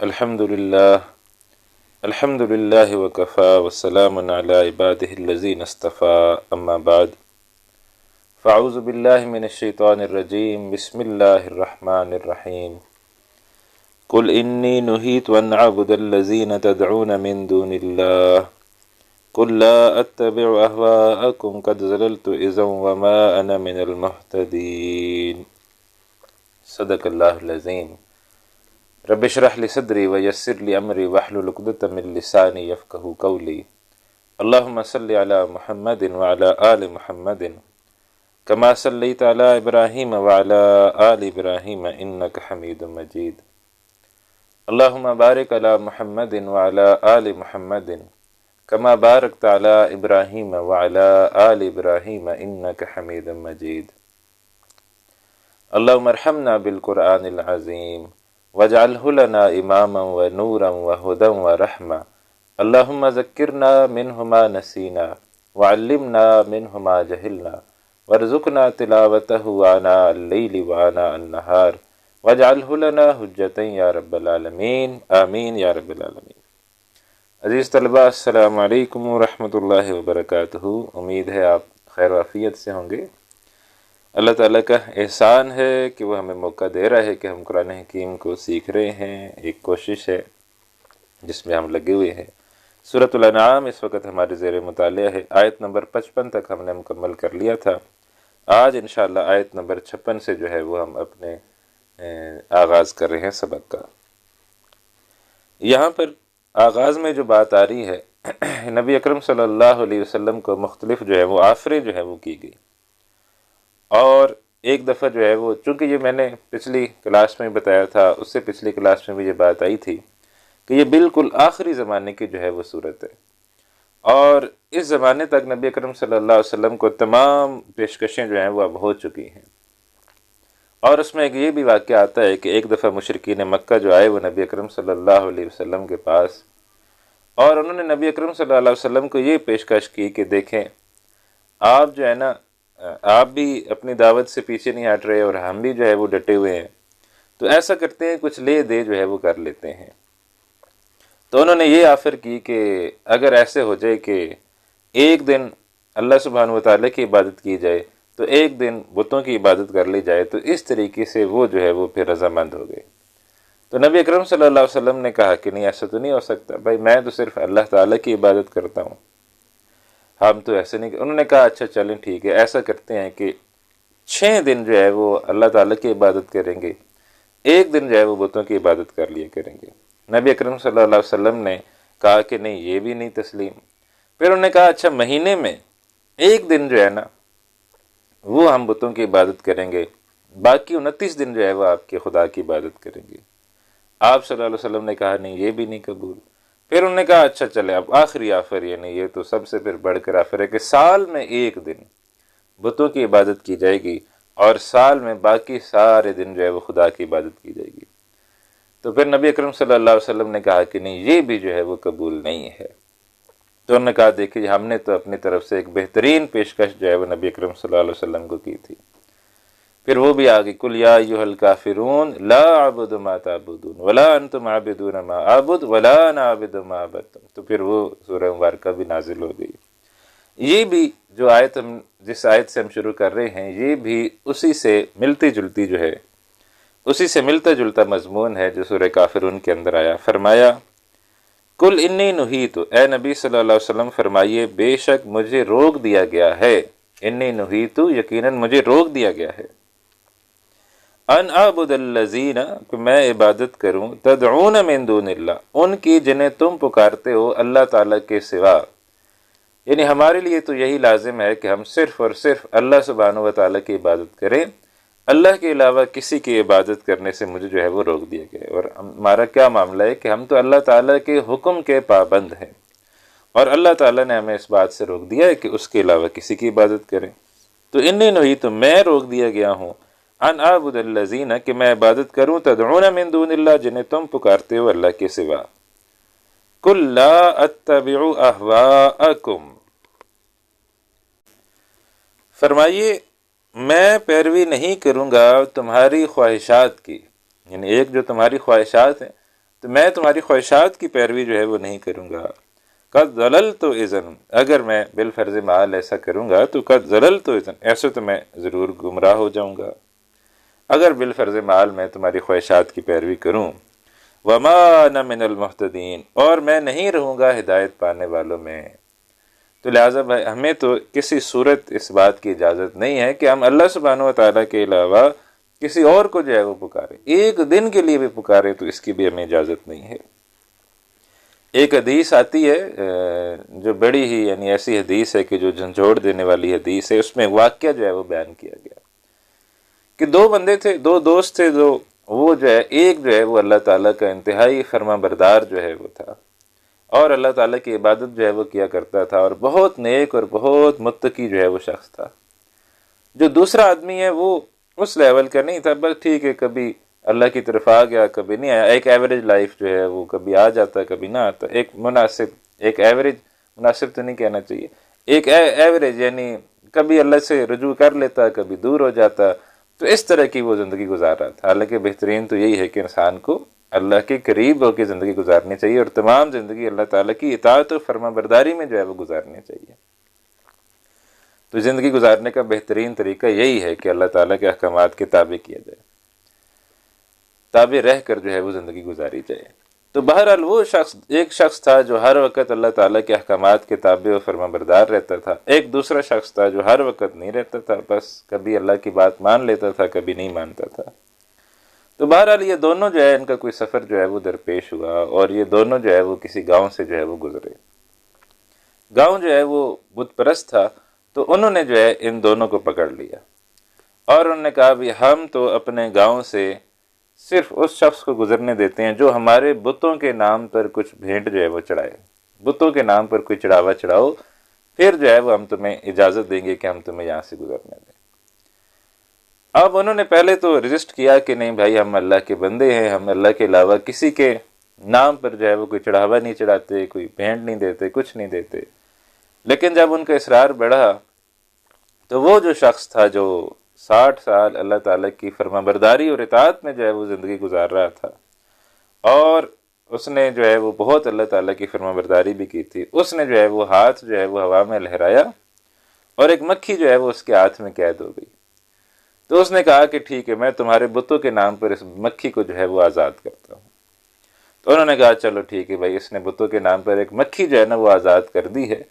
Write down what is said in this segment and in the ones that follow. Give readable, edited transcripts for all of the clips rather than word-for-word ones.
الحمد للہ وکفا وسلام علی عبادہ الذین اصطفی اما بعد فاعوذ باللہ من الشیطان الرجیم بسم اللہ الرحمن الرحیم قل انی نہیت ان اعبد الذین تدعون من دون اللہ قل لا اتبع اہواءکم قد ضللت اذا وما انا من المہتدین۔ صدق اللہ العظیم۔ رب اشرح لی صدری ویسر لی امری واحلل عقدۃ من لسانی یفقہوا قولی۔ اللہم صلی علی محمد وعلی آل محمد کما صلیت علی ابراہیم وعلی آل ابراہیم انک حمید مجید۔ اللہم بارک علی محمد وعلی آل محمد کما بارکت علی ابراہیم وعلی آل ابراہیم انک حمید مجید۔ اللہم ارحمنا بالقرآن العظیم واجعلہ لنا اماما ونورا وہدا ورحمہ۔ اللہم ذکرنا منہ ما نسینا وعلمنا منہ ما جہلنا وارزقنا تلاوتہ آناء اللیل وآناء النہار واجعلہ لنا حجتا یا رب العالمین، آمین یا رب العالمین۔ عزیز طلباء، السلام علیکم ورحمۃ اللہ وبرکاتہ۔ امید ہے آپ خیر و عافیت سے ہوں گے۔ اللہ تعالیٰ کا احسان ہے کہ وہ ہمیں موقع دے رہا ہے کہ ہم قرآن حکیم کو سیکھ رہے ہیں۔ ایک کوشش ہے جس میں ہم لگے ہوئے ہیں۔ سورۃ الانعام اس وقت ہمارے زیر مطالعہ ہے۔ آیت نمبر 55 تک ہم نے مکمل کر لیا تھا۔ آج انشاءاللہ آیت نمبر 56 سے جو ہے وہ ہم اپنے آغاز کر رہے ہیں سبق کا۔ یہاں پر آغاز میں جو بات آ رہی ہے، نبی اکرم صلی اللہ علیہ وسلم کو مختلف جو ہے وہ آفریں جو ہے وہ کی گئی، اور ایک دفعہ جو ہے وہ، چونکہ یہ میں نے پچھلی کلاس میں بتایا تھا، اس سے پچھلی کلاس میں بھی یہ بات آئی تھی کہ یہ بالکل آخری زمانے کی جو ہے وہ صورت ہے، اور اس زمانے تک نبی اکرم صلی اللہ علیہ وسلم کو تمام پیشکشیں جو ہیں وہ اب ہو چکی ہیں۔ اور اس میں ایک یہ بھی واقعہ آتا ہے کہ ایک دفعہ مشرکین مکہ جو آئے وہ نبی اکرم صلی اللہ علیہ وسلم کے پاس، اور انہوں نے نبی اکرم صلی اللہ علیہ وسلم کو یہ پیشکش کی کہ دیکھیں آپ جو ہے نا، آپ بھی اپنی دعوت سے پیچھے نہیں ہٹ رہے اور ہم بھی جو ہے وہ ڈٹے ہوئے ہیں، تو ایسا کرتے ہیں کچھ لے دے جو ہے وہ کر لیتے ہیں۔ تو انہوں نے یہ آفر کی کہ اگر ایسے ہو جائے کہ ایک دن اللہ سبحانہ وتعالی کی عبادت کی جائے تو ایک دن بتوں کی عبادت کر لی جائے، تو اس طریقے سے وہ جو ہے وہ پھر رضامند ہو گئے۔ تو نبی اکرم صلی اللہ علیہ وسلم نے کہا کہ نہیں، ایسا تو نہیں ہو سکتا بھائی، میں تو صرف اللہ تعالیٰ کی عبادت کرتا ہوں، ہم تو ایسے نہیں۔ انہوں نے کہا اچھا چلیں ٹھیک ہے، ایسا کرتے ہیں کہ 6 دن جو ہے وہ اللہ تعالیٰ کی عبادت کریں گے، ایک دن جو ہے وہ بتوں کی عبادت کر لیا کریں گے۔ نبی اکرم صلی اللہ علیہ وسلم نے کہا کہ نہیں، یہ بھی نہیں تسلیم۔ پھر انہوں نے کہا اچھا مہینے میں ایک دن جو ہے نا وہ ہم بتوں کی عبادت کریں گے، باقی 29 دن جو ہے وہ آپ کے خدا کی عبادت کریں گے۔ آپ صلی اللہ علیہ وسلم نے کہا نہیں، یہ بھی نہیں قبول۔ پھر انہوں نے کہا اچھا چلے اب آخری آفر، یعنی یہ تو سب سے پھر بڑھ کر آفر ہے کہ سال میں ایک دن بتوں کی عبادت کی جائے گی، اور سال میں باقی سارے دن جو ہے وہ خدا کی عبادت کی جائے گی۔ تو پھر نبی اکرم صلی اللہ علیہ وسلم نے کہا کہ نہیں، یہ بھی جو ہے وہ قبول نہیں ہے۔ تو انہوں نے کہا دیکھیے ہم نے تو اپنی طرف سے ایک بہترین پیشکش جو ہے وہ نبی اکرم صلی اللہ علیہ وسلم کو کی تھی۔ پھر وہ بھی آگئی، قل یا ایھا الکافرون لا اعبد ما تعبدون ولا انتم عابدون ما اعبد ولا انا عابد ما عبدتم۔ تو پھر وہ سورہ مبارکہ بھی نازل ہو گئی۔ یہ بھی جو آیت جس آیت سے ہم شروع کر رہے ہیں، یہ بھی اسی سے ملتی جلتی جو ہے، اسی سے ملتا جلتا مضمون ہے جو سورہ کافرون کے اندر آیا۔ فرمایا کل انی نہیت، اے نبی صلی اللہ علیہ وسلم فرمائیے بے شک مجھے روک دیا گیا ہے، انی نہیت یقیناً مجھے روک دیا گیا ہے، ان اعبد الذین، کہ میں عبادت کروں، تدعون من دون اللہ، ان کی جنہیں تم پکارتے ہو اللہ تعالیٰ کے سوا۔ یعنی ہمارے لیے تو یہی لازم ہے کہ ہم صرف اور صرف اللہ سبحانہ وتعالیٰ کی عبادت کریں، اللہ کے علاوہ کسی کی عبادت کرنے سے مجھے جو ہے وہ روک دیا گیا ہے۔ اور ہمارا کیا معاملہ ہے کہ ہم تو اللہ تعالیٰ کے حکم کے پابند ہیں، اور اللہ تعالیٰ نے ہمیں اس بات سے روک دیا ہے کہ اس کے علاوہ کسی کی عبادت کریں۔ تو انی نہیت، میں روک دیا گیا ہوں، ان اعبد الذین، کہ میں عبادت کروں، تدعون من دون اللہ، جنہیں تم پکارتے ہو اللہ کے سوا۔ قل لا اتبع اہواءکم، فرمائیے میں پیروی نہیں کروں گا تمہاری خواہشات کی، یعنی ایک جو تمہاری خواہشات ہیں تو میں تمہاری خواہشات کی پیروی جو ہے وہ نہیں کروں گا۔ قد ضللت اذن، اگر میں بالفرض معال ایسا کروں گا تو قد ضللت اذن، ایسے تو میں ضرور گمراہ ہو جاؤں گا اگر بالفرض معال میں تمہاری خواہشات کی پیروی کروں۔ وما انا من المہتدین، اور میں نہیں رہوں گا ہدایت پانے والوں میں۔ تو لہٰذا بھائی ہمیں تو کسی صورت اس بات کی اجازت نہیں ہے کہ ہم اللہ سبحانہ و تعالیٰ کے علاوہ کسی اور کو جو ہے وہ پکارے، ایک دن کے لیے بھی پکارے تو اس کی بھی ہمیں اجازت نہیں ہے۔ ایک حدیث آتی ہے جو بڑی ہی یعنی ایسی حدیث ہے کہ جو جھنجھوڑ دینے والی حدیث ہے، اس میں واقعہ جو ہے وہ بیان کیا گیا کہ دو بندے تھے، دو دوست تھے، وہ جو ہے ایک جو ہے وہ اللہ تعالیٰ کا انتہائی فرما بردار جو ہے وہ تھا اور اللہ تعالیٰ کی عبادت جو ہے وہ کیا کرتا تھا اور بہت نیک اور بہت متقی جو ہے وہ شخص تھا۔ جو دوسرا آدمی ہے وہ اس لیول کا نہیں تھا، بس ٹھیک ہے کبھی اللہ کی طرف آ گیا کبھی نہیں آیا، ایک ایوریج لائف جو ہے وہ کبھی آ جاتا کبھی نہ آتا، ایک مناسب، ایک ایوریج، مناسب تو نہیں کہنا چاہیے، ایک ایوریج یعنی کبھی اللہ سے رجوع کر لیتا کبھی دور ہو جاتا، تو اس طرح کی وہ زندگی گزار رہا تھا۔ حالانکہ بہترین تو یہی ہے کہ انسان کو اللہ کے قریب ہو کے زندگی گزارنی چاہیے اور تمام زندگی اللہ تعالیٰ کی اطاعت و فرما برداری میں جو ہے وہ گزارنی چاہیے۔ تو زندگی گزارنے کا بہترین طریقہ یہی ہے کہ اللہ تعالیٰ کے احکامات کے تابع کیا جائے، تابع رہ کر جو ہے وہ زندگی گزاری جائے۔ تو بہرحال وہ ایک شخص تھا جو ہر وقت اللہ تعالیٰ کے احکامات کے تابع و فرما بردار رہتا تھا، ایک دوسرا شخص تھا جو ہر وقت نہیں رہتا تھا، بس کبھی اللہ کی بات مان لیتا تھا کبھی نہیں مانتا تھا۔ تو بہرحال یہ دونوں جو ہے ان کا کوئی سفر جو ہے وہ درپیش ہوا اور یہ دونوں جو ہے وہ کسی گاؤں سے جو ہے وہ گزرے۔ گاؤں جو ہے وہ بت پرست تھا، تو انہوں نے جو ہے ان دونوں کو پکڑ لیا اور انہوں نے کہا بھی ہم تو اپنے گاؤں سے صرف اس شخص کو گزرنے دیتے ہیں جو ہمارے بتوں کے نام پر کچھ بھینٹ جو ہے وہ چڑھائے، بتوں کے نام پر کوئی چڑھاوا چڑھاؤ، پھر جو ہے وہ ہم تمہیں اجازت دیں گے کہ ہم تمہیں یہاں سے گزرنے دیں۔ اب انہوں نے پہلے تو رجسٹ کیا کہ نہیں بھائی ہم اللہ کے بندے ہیں، ہم اللہ کے علاوہ کسی کے نام پر جو ہے وہ کوئی چڑھاوا نہیں چڑھاتے، کوئی بھینٹ نہیں دیتے، کچھ نہیں دیتے۔ لیکن جب ان کا اصرار بڑھا تو وہ جو شخص تھا جو 60 سال اللہ تعالیٰ کی فرما برداری اور اطاعت میں جو ہے وہ زندگی گزار رہا تھا اور اس نے جو ہے وہ بہت اللہ تعالیٰ کی فرما برداری بھی کی تھی، اس نے جو ہے وہ ہاتھ جو ہے وہ ہوا میں لہرایا اور ایک مکھی جو ہے وہ اس کے ہاتھ میں قید ہو گئی۔ تو اس نے کہا کہ ٹھیک ہے میں تمہارے بتوں کے نام پر اس مکھی کو جو ہے وہ آزاد کرتا ہوں۔ تو انہوں نے کہا چلو ٹھیک ہے بھائی، اس نے بتوں کے نام پر ایک مکھی جو ہے نا وہ آزاد کر دی ہے،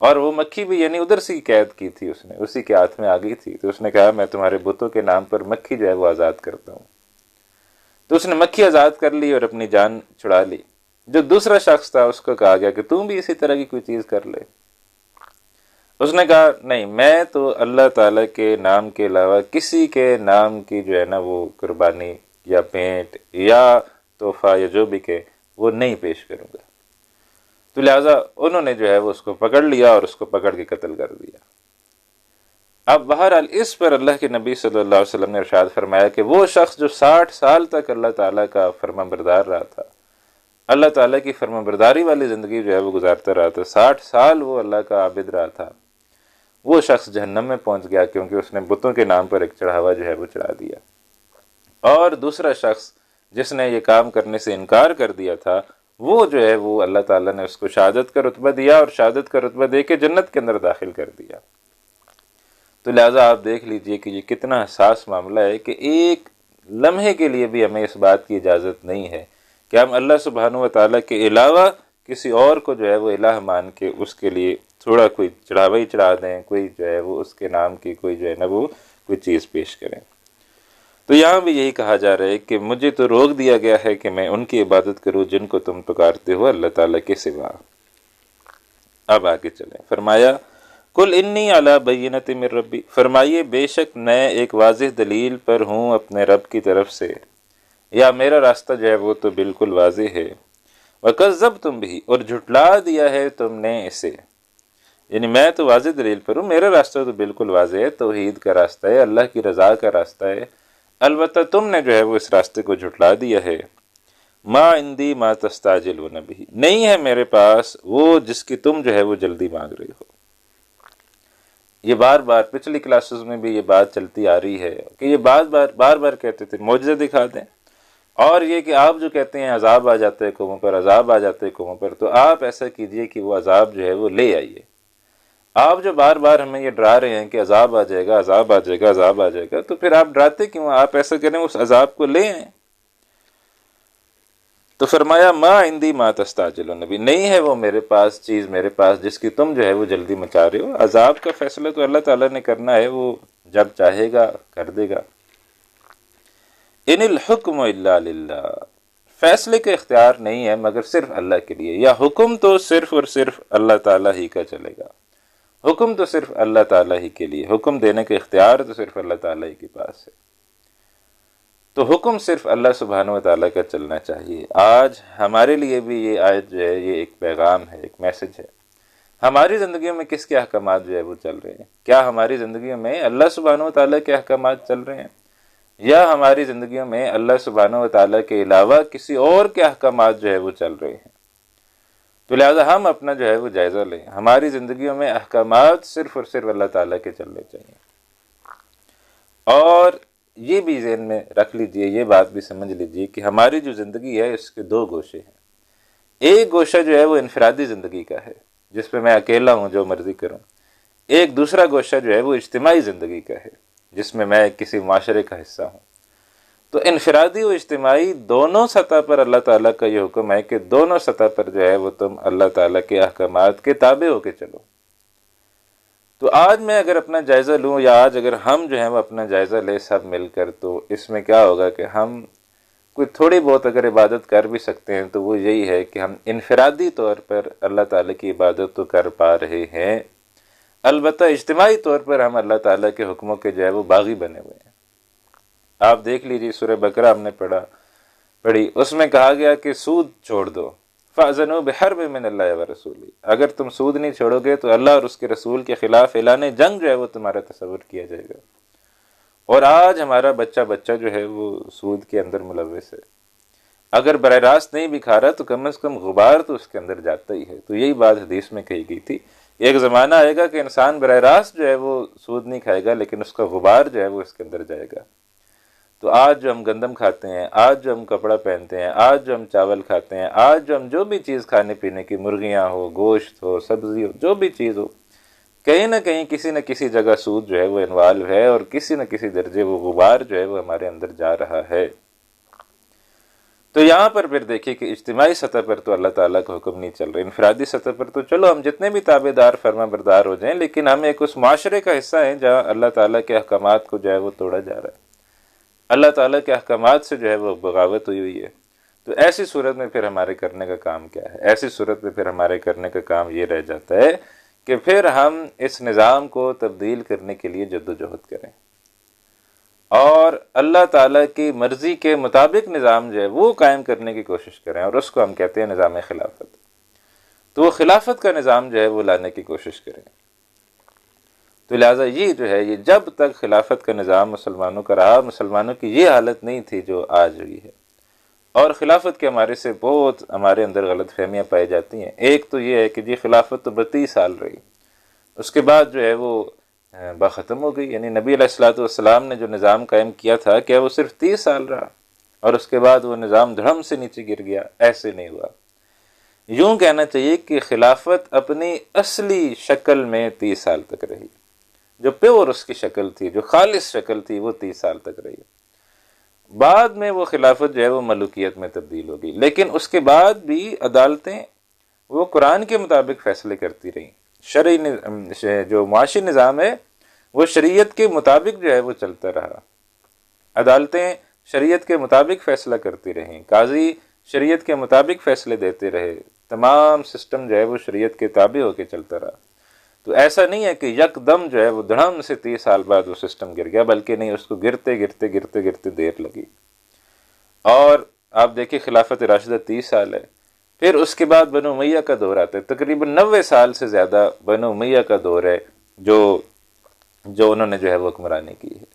اور وہ مکھی بھی یعنی ادھر سے قید کی تھی، اس نے اسی کے ہاتھ میں آ گئی تھی۔ تو اس نے کہا میں تمہارے بتوں کے نام پر مکھی جو ہے وہ آزاد کرتا ہوں۔ تو اس نے مکھی آزاد کر لی اور اپنی جان چھڑا لی۔ جو دوسرا شخص تھا اس کو کہا گیا کہ تم بھی اسی طرح کی کوئی چیز کر لے۔ اس نے کہا نہیں، میں تو اللہ تعالیٰ کے نام کے علاوہ کسی کے نام کی جو ہے نا وہ قربانی یا بھینٹ یا تحفہ یا جو بھی کہ وہ نہیں پیش کروں گا۔ تو لہٰذا انہوں نے جو ہے وہ اس کو پکڑ لیا اور اس کو پکڑ کے قتل کر دیا۔ اب بہرحال اس پر اللہ کے نبی صلی اللہ علیہ وسلم نے ارشاد فرمایا کہ وہ شخص جو 60 سال تک اللہ تعالیٰ کا فرما بردار رہا تھا، اللہ تعالیٰ کی فرما برداری والی زندگی جو ہے وہ گزارتا رہا تھا، 60 سال وہ اللہ کا عابد رہا تھا، وہ شخص جہنم میں پہنچ گیا کیونکہ اس نے بتوں کے نام پر ایک چڑھاوا جو ہے وہ چڑھا دیا۔ اور دوسرا شخص جس نے یہ کام کرنے سے انکار کر دیا تھا، وہ جو ہے وہ اللہ تعالیٰ نے اس کو شہادت کا رتبہ دیا اور شہادت کا رتبہ دے کے جنت کے اندر داخل کر دیا۔ تو لہٰذا آپ دیکھ لیجئے کہ یہ کتنا حساس معاملہ ہے کہ ایک لمحے کے لیے بھی ہمیں اس بات کی اجازت نہیں ہے کہ ہم اللہ سبحانہ و تعالیٰ کے علاوہ کسی اور کو جو ہے وہ الہ مان کے اس کے لیے تھوڑا کوئی چڑھاوا ہی چڑھا دیں، کوئی جو ہے وہ اس کے نام کی کوئی جو ہے نا وہ کوئی چیز پیش کریں۔ تو یہاں بھی یہی کہا جا رہا ہے کہ مجھے تو روک دیا گیا ہے کہ میں ان کی عبادت کروں جن کو تم پکارتے ہو اللہ تعالیٰ کے سوا۔ اب آگے چلیں، فرمایا قل انی علی بینۃ من ربی، فرمائیے بے شک میں ایک واضح دلیل پر ہوں اپنے رب کی طرف سے، یا میرا راستہ جو ہے وہ تو بالکل واضح ہے۔ وَكَذَّبْتُمْ بِهِ، اور جھٹلا دیا ہے تم نے اسے، یعنی میں تو واضح دلیل پر ہوں، میرا راستہ تو بالکل واضح ہے، توحید کا راستہ ہے، اللہ کی رضا کا راستہ ہے، البتہ تم نے جو ہے وہ اس راستے کو جھٹلا دیا ہے۔ ما عندی ما تستعجلون بہ، نہیں ہے میرے پاس وہ جس کی تم جو ہے وہ جلدی مانگ رہے ہو۔ یہ بار بار پچھلی کلاسز میں بھی یہ بات چلتی آ رہی ہے کہ یہ بار بار کہتے تھے معجزہ دکھا دیں، اور یہ کہ آپ جو کہتے ہیں عذاب آ جاتے ہیں قوموں پر، عذاب آ جاتے ہیں قوموں پر، تو آپ ایسا کیجئے کہ وہ عذاب جو ہے وہ لے آئیے۔ آپ جو بار بار ہمیں یہ ڈرا رہے ہیں کہ عذاب آ جائے گا، عذاب آ جائے گا، عذاب آ جائے گا، تو پھر آپ ڈراتے کیوں؟ آپ ایسا کریں اس عذاب کو لے آئیں۔ تو فرمایا ما عندی ما تستعجلون، نبی نہیں ہے وہ میرے پاس چیز، میرے پاس جس کی تم جو ہے وہ جلدی مچا رہے ہو۔ عذاب کا فیصلہ تو اللہ تعالیٰ نے کرنا ہے، وہ جب چاہے گا کر دے گا۔ ان الحکم الا للہ، فیصلے کا اختیار نہیں ہے مگر صرف اللہ کے لیے، یا حکم تو صرف اور صرف اللہ تعالیٰ ہی کا چلے گا، حکم تو صرف اللہ تعالیٰ ہی کے لیے، حکم دینے کا اختیار تو صرف اللہ تعالیٰ ہی کے پاس ہے۔ تو حکم صرف اللہ سبحانہ و تعالیٰ کا چلنا چاہیے۔ آج ہمارے لیے بھی یہ آیت جو ہے یہ ایک پیغام ہے، ایک میسج ہے۔ ہماری زندگیوں میں کس کے احکامات جو ہے وہ چل رہے ہیں؟ کیا ہماری زندگیوں میں اللہ سبحانہ و تعالیٰ کے احکامات چل رہے ہیں، یا ہماری زندگیوں میں اللہ سبحانہ و تعالیٰ کے علاوہ کسی اور کے احکامات جو ہے وہ چل رہے ہیں؟ تو لہٰذا ہم اپنا جو ہے وہ جائزہ لیں، ہماری زندگیوں میں احکامات صرف اور صرف اللہ تعالیٰ کے چلنے چاہیے۔ اور یہ بھی ذہن میں رکھ لیجئے، یہ بات بھی سمجھ لیجئے کہ ہماری جو زندگی ہے اس کے دو گوشے ہیں۔ ایک گوشہ جو ہے وہ انفرادی زندگی کا ہے، جس پہ میں اکیلا ہوں جو مرضی کروں۔ ایک دوسرا گوشہ جو ہے وہ اجتماعی زندگی کا ہے، جس میں میں کسی معاشرے کا حصہ ہوں۔ تو انفرادی و اجتماعی دونوں سطح پر اللہ تعالیٰ کا یہ حکم ہے کہ دونوں سطح پر جو ہے وہ تم اللہ تعالیٰ کے احکامات کے تابع ہو کے چلو۔ تو آج میں اگر اپنا جائزہ لوں، یا آج اگر ہم جو ہیں وہ اپنا جائزہ لیں سب مل کر، تو اس میں کیا ہوگا کہ ہم کوئی تھوڑی بہت اگر عبادت کر بھی سکتے ہیں تو وہ یہی ہے کہ ہم انفرادی طور پر اللہ تعالیٰ کی عبادت تو کر پا رہے ہیں، البتہ اجتماعی طور پر ہم اللہ تعالیٰ کے حکموں کے جو ہے وہ باغی بنے ہوئے ہیں۔ آپ دیکھ لیجیے سورہ بقرہ ہم نے پڑھی، اس میں کہا گیا کہ سود چھوڑ دو، فَأْذَنُوا بِحَرْبٍ مِّنَ اللَّهِ وَرَسُولِهِ، اگر تم سود نہیں چھوڑو گے تو اللہ اور اس کے رسول کے خلاف اعلان جنگ جو ہے وہ تمہارا تصور کیا جائے گا۔ اور آج ہمارا بچہ جو ہے وہ سود کے اندر ملوث ہے، اگر براہ راست نہیں بھی کھا رہا تو کم از کم غبار تو اس کے اندر جاتا ہی ہے۔ تو یہی بات حدیث میں کہی گئی تھی، ایک زمانہ آئے گا کہ انسان براہ راست جو ہے وہ سود نہیں کھائے گا، لیکن اس کا غبار جو ہے وہ اس کے اندر جائے گا۔ تو آج جو ہم گندم کھاتے ہیں، آج جو ہم کپڑا پہنتے ہیں، آج جو ہم چاول کھاتے ہیں، آج جو ہم جو بھی چیز کھانے پینے کی، مرغیاں ہو، گوشت ہو، سبزی ہو، جو بھی چیز ہو، کہیں نہ کہیں کسی نہ کسی جگہ سود جو ہے وہ انوالو ہے، اور کسی نہ کسی درجے وہ غبار جو ہے وہ ہمارے اندر جا رہا ہے۔ تو یہاں پر پھر دیکھیے کہ اجتماعی سطح پر تو اللہ تعالیٰ کا حکم نہیں چل رہا، انفرادی سطح پر تو چلو ہم جتنے بھی تابع دار فرما بردار ہو جائیں، لیکن ہم ایک اس معاشرے کا حصہ ہیں جہاں اللہ تعالیٰ کے احکامات کو جو ہے وہ توڑا جا رہا ہے، اللہ تعالیٰ کے احکامات سے جو ہے وہ بغاوت ہوئی ہے۔ تو ایسی صورت میں پھر ہمارے کرنے کا کام کیا ہے؟ ایسی صورت میں پھر ہمارے کرنے کا کام یہ رہ جاتا ہے کہ پھر ہم اس نظام کو تبدیل کرنے کے لیے جدوجہد کریں، اور اللہ تعالیٰ کی مرضی کے مطابق نظام جو ہے وہ قائم کرنے کی کوشش کریں، اور اس کو ہم کہتے ہیں نظام خلافت۔ تو وہ خلافت کا نظام جو ہے وہ لانے کی کوشش کریں۔ تو لہٰذا یہ جو ہے، یہ جب تک خلافت کا نظام مسلمانوں کا رہا، مسلمانوں کی یہ حالت نہیں تھی جو آج ہوئی ہے۔ اور خلافت کے ہمارے سے بہت ہمارے اندر غلط فہمیاں پائی جاتی ہیں۔ ایک تو یہ ہے کہ جی خلافت تو 32 سال رہی، اس کے بعد جو ہے وہ ختم ہو گئی، یعنی نبی علیہ السلام نے جو نظام قائم کیا تھا کیا وہ صرف 30 سال رہا اور اس کے بعد وہ نظام دھڑم سے نیچے گر گیا؟ ایسے نہیں ہوا۔ یوں کہنا چاہیے کہ خلافت اپنی اصلی شکل میں 30 سال تک رہی، جو پیور اس کی شکل تھی، جو خالص شکل تھی، وہ 30 سال تک رہی۔ بعد میں وہ خلافت جو ہے وہ ملوکیت میں تبدیل ہو گئی، لیکن اس کے بعد بھی عدالتیں وہ قرآن کے مطابق فیصلے کرتی رہیں، شرعی جو معاشی نظام ہے وہ شریعت کے مطابق جو ہے وہ چلتا رہا، عدالتیں شریعت کے مطابق فیصلہ کرتی رہیں، قاضی شریعت کے مطابق فیصلے دیتے رہے، تمام سسٹم جو ہے وہ شریعت کے تابع ہو کے چلتا رہا۔ تو ایسا نہیں ہے کہ یک دم جو ہے وہ دھڑم سے 30 سال بعد وہ سسٹم گر گیا، بلکہ نہیں، اس کو گرتے دیر لگی۔ اور آپ دیکھیں خلافت راشدہ 30 سال ہے، پھر اس کے بعد بنو امیہ کا دور آتا ہے، تقریباً 90 سال سے زیادہ بنو امیہ کا دور ہے جو انہوں نے جو ہے وہ حکمرانی کی ہے۔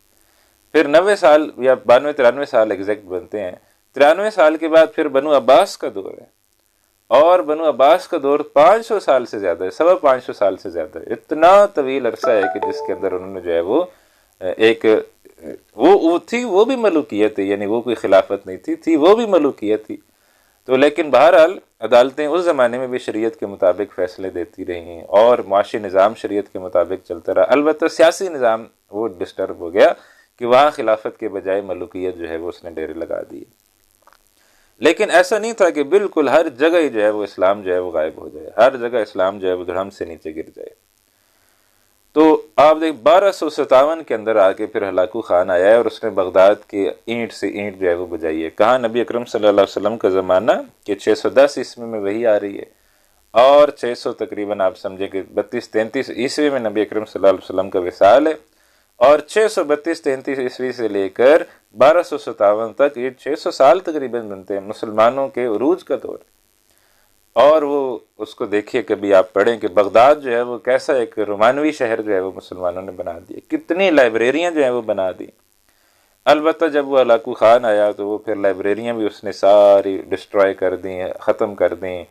پھر 90 سال یا 92-93 سال ایگزیکٹ بنتے ہیں، 93 سال کے بعد پھر بنو عباس کا دور ہے، اور بنو عباس کا دور 500 سال سے زیادہ ہے، 550 سال سے زیادہ ہے۔ اتنا طویل عرصہ ہے کہ جس کے اندر انہوں نے جو ہے وہ ایک وہ تھی، وہ بھی ملوکیت ہے، یعنی وہ کوئی خلافت نہیں تھی وہ بھی ملوکیت تھی۔ تو لیکن بہرحال عدالتیں اس زمانے میں بھی شریعت کے مطابق فیصلے دیتی رہی اور معاشی نظام شریعت کے مطابق چلتا رہا۔ البتہ سیاسی نظام وہ ڈسٹرب ہو گیا کہ وہاں خلافت کے بجائے ملوکیت جو ہے وہ اس نے ڈیرے لگا دی۔ لیکن ایسا نہیں تھا کہ بالکل ہر جگہ ہی جو ہے وہ اسلام جو ہے وہ غائب ہو جائے، ہر جگہ اسلام جو ہے وہ دھڑم سے نیچے گر جائے۔ تو آپ دیکھ 1257 کے اندر آ کے پھر ہلاکو خان آیا ہے اور اس نے بغداد کے اینٹ سے اینٹ جو ہے وہ بجائی ہے۔ کہاں نبی اکرم صلی اللہ علیہ وسلم کا زمانہ کہ 610 عیسوی میں وہی آ رہی ہے، اور 600 تقریباً آپ سمجھیں کہ 32-33 عیسوی میں نبی اکرم صلی اللہ علیہ وسلم کا وصال ہے، اور 632-33 عیسوی سے لے کر 1257 تک یہ 600 سال تقریباً بنتے ہیں مسلمانوں کے عروج کا دور۔ اور وہ اس کو دیکھیے، کبھی آپ پڑھیں کہ بغداد جو ہے وہ کیسا ایک رومانوی شہر جو ہے وہ مسلمانوں نے بنا دیا، کتنی لائبریریاں جو ہیں وہ بنا دی۔ البتہ جب وہ ہلاکو خان آیا تو وہ پھر لائبریریاں بھی اس نے ساری ڈسٹرائے کر دیں، ختم کر دیں،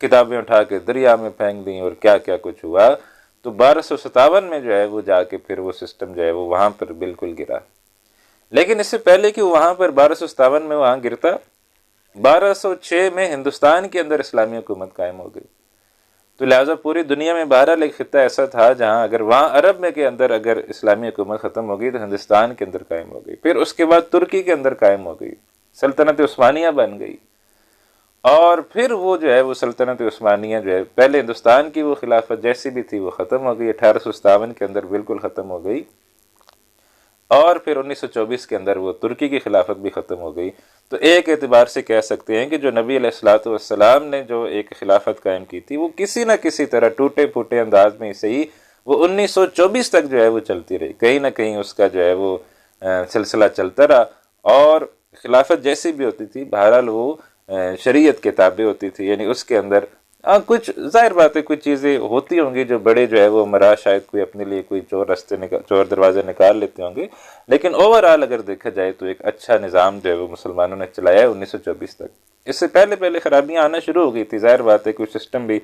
کتابیں اٹھا کے دریا میں پھینک دیں، اور کیا کیا کچھ ہوا۔ تو 1257 میں جو ہے وہ جا کے پھر وہ سسٹم جو ہے وہ وہاں پر بالکل گرا۔ لیکن اس سے پہلے کہ وہاں پر 1257 میں وہاں گرتا، 1206 میں ہندوستان کے اندر اسلامی حکومت قائم ہو گئی۔ تو لہٰذا پوری دنیا میں بہرحال ایک خطہ ایسا تھا جہاں اگر وہاں عرب میں کے اندر اگر اسلامی حکومت ختم ہو گئی تو ہندوستان کے اندر قائم ہو گئی، پھر اس کے بعد ترکی کے اندر قائم ہو گئی، سلطنت عثمانیہ بن گئی، اور پھر وہ جو ہے وہ سلطنت عثمانیہ جو ہے پہلے ہندوستان کی وہ خلافت جیسی بھی تھی وہ ختم ہو گئی، 1857 کے اندر بالکل ختم ہو گئی، اور پھر 1924 کے اندر وہ ترکی کی خلافت بھی ختم ہو گئی۔ تو ایک اعتبار سے کہہ سکتے ہیں کہ جو نبی علیہ الصلوۃ والسلام نے جو ایک خلافت قائم کی تھی وہ کسی نہ کسی طرح ٹوٹے پھوٹے انداز میں صحیح وہ 1924 تک جو ہے وہ چلتی رہی، کہیں نہ کہیں اس کا جو ہے وہ سلسلہ چلتا رہا، اور خلافت جیسی بھی ہوتی تھی بہرحال وہ شریعت کے تابع ہوتی تھی، یعنی اس کے اندر کچھ ظاہر بات ہے کچھ چیزیں ہوتی ہوں گی جو بڑے جو ہے وہ امراء شاید کوئی اپنے لیے کوئی چور دروازے نکال لیتے ہوں گے، لیکن اوورآل اگر دیکھا جائے تو ایک اچھا نظام جو ہے وہ مسلمانوں نے چلایا ہے 1924 تک۔ اس سے پہلے خرابیاں آنا شروع ہو گئی تھی، ظاہر بات ہے کوئی سسٹم بھی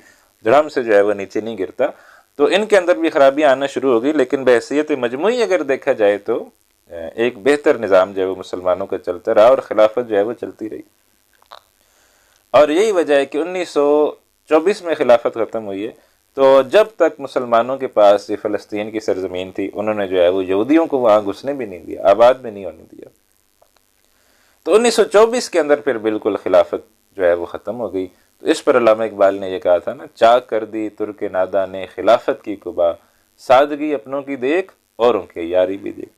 دھڑم سے جو ہے وہ نیچے نہیں گرتا، تو ان کے اندر بھی خرابیاں آنا شروع ہو گئی، لیکن بحیثیت مجموعی اگر دیکھا جائے تو ایک بہتر نظام جو ہے وہ مسلمانوں کا چلتا رہا اور خلافت جو ہے وہ چلتی رہی۔ اور یہی وجہ ہے کہ 1924 میں خلافت ختم ہوئی ہے، تو جب تک مسلمانوں کے پاس یہ فلسطین کی سرزمین تھی انہوں نے جو ہے وہ یہودیوں کو وہاں گھسنے بھی نہیں دیا، آباد بھی نہیں ہونے دیا۔ تو 1924 کے اندر پھر بالکل خلافت جو ہے وہ ختم ہو گئی۔ تو اس پر علامہ اقبال نے یہ کہا تھا نا، چاک کر دی ترک نادہ نے خلافت کی قبا، سادگی اپنوں کی دیکھ اوروں کے یاری بھی دیکھ۔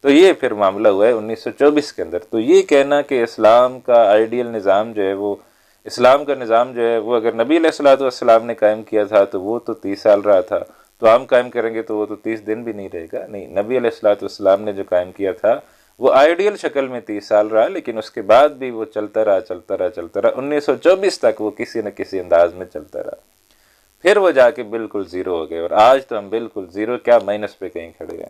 تو یہ پھر معاملہ ہوا ہے 1924 کے اندر۔ تو یہ کہنا کہ اسلام کا آئیڈیل نظام جو ہے وہ اسلام کا نظام جو ہے وہ اگر نبی علیہ الصلوۃ والسلام نے قائم کیا تھا تو وہ تو 30 سال رہا تھا، تو ہم قائم کریں گے تو وہ تو 30 دن بھی نہیں رہے گا۔ نہیں، نبی علیہ الصلوۃ والسلام نے جو قائم کیا تھا وہ آئیڈیل شکل میں 30 سال رہا، لیکن اس کے بعد بھی وہ چلتا رہا 1924 تک وہ کسی نہ کسی انداز میں چلتا رہا، پھر وہ جا کے بالکل زیرو ہو گئے، اور آج تو ہم بالکل زیرو کیا مائنس پہ کہیں کھڑے ہیں۔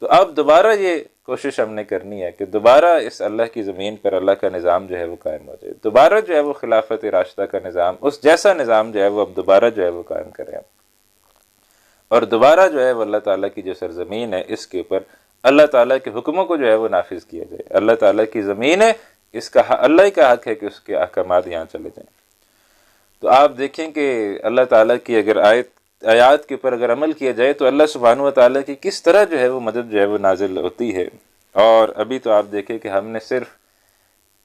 تو اب دوبارہ یہ کوشش ہم نے کرنی ہے کہ دوبارہ اس اللہ کی زمین پر اللہ کا نظام جو ہے وہ قائم ہو جائے، دوبارہ جو ہے وہ خلافت راشدہ کا نظام، اس جیسا نظام جو ہے وہ اب دوبارہ جو ہے وہ قائم کریں، اور دوبارہ جو ہے وہ اللہ تعالیٰ کی جو سرزمین ہے اس کے اوپر اللہ تعالیٰ کے حکموں کو جو ہے وہ نافذ کیا جائے۔ اللہ تعالیٰ کی زمین ہے، اس کا اللہ ہی کا حق ہے کہ اس کے احکامات یہاں چلے جائیں۔ تو آپ دیکھیں کہ اللہ تعالیٰ کی اگر آیات کے اوپر اگر عمل کیا جائے تو اللہ سبحانہ و تعالیٰ کی کس طرح جو ہے وہ مدد جو ہے وہ نازل ہوتی ہے۔ اور ابھی تو آپ دیکھیں کہ ہم نے صرف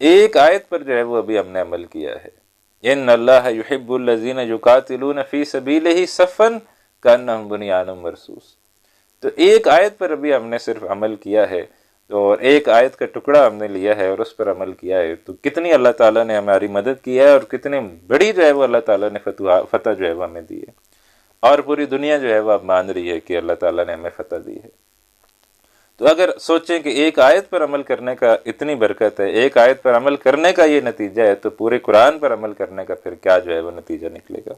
ایک آیت پر جو ہے وہ ابھی ہم نے عمل کیا ہے، ان اللہ یحب الذین یقاتلون فی سبیلہ صفا کانہم بنیان مرصوص۔ تو ایک آیت پر ابھی ہم نے صرف عمل کیا ہے، اور ایک آیت کا ٹکڑا ہم نے لیا ہے اور اس پر عمل کیا ہے، تو کتنی اللہ تعالیٰ نے ہماری مدد کی ہے، اور کتنی بڑی جو ہے وہ اللہ تعالیٰ نے فتح جو ہے وہ ہمیں دی ہے، اور پوری دنیا جو ہے وہ اب مان رہی ہے کہ اللہ تعالیٰ نے ہمیں فتح دی ہے۔ تو اگر سوچیں کہ ایک آیت پر عمل کرنے کا اتنی برکت ہے، ایک آیت پر عمل کرنے کا یہ نتیجہ ہے، تو پورے قرآن پر عمل کرنے کا پھر کیا جو ہے وہ نتیجہ نکلے گا۔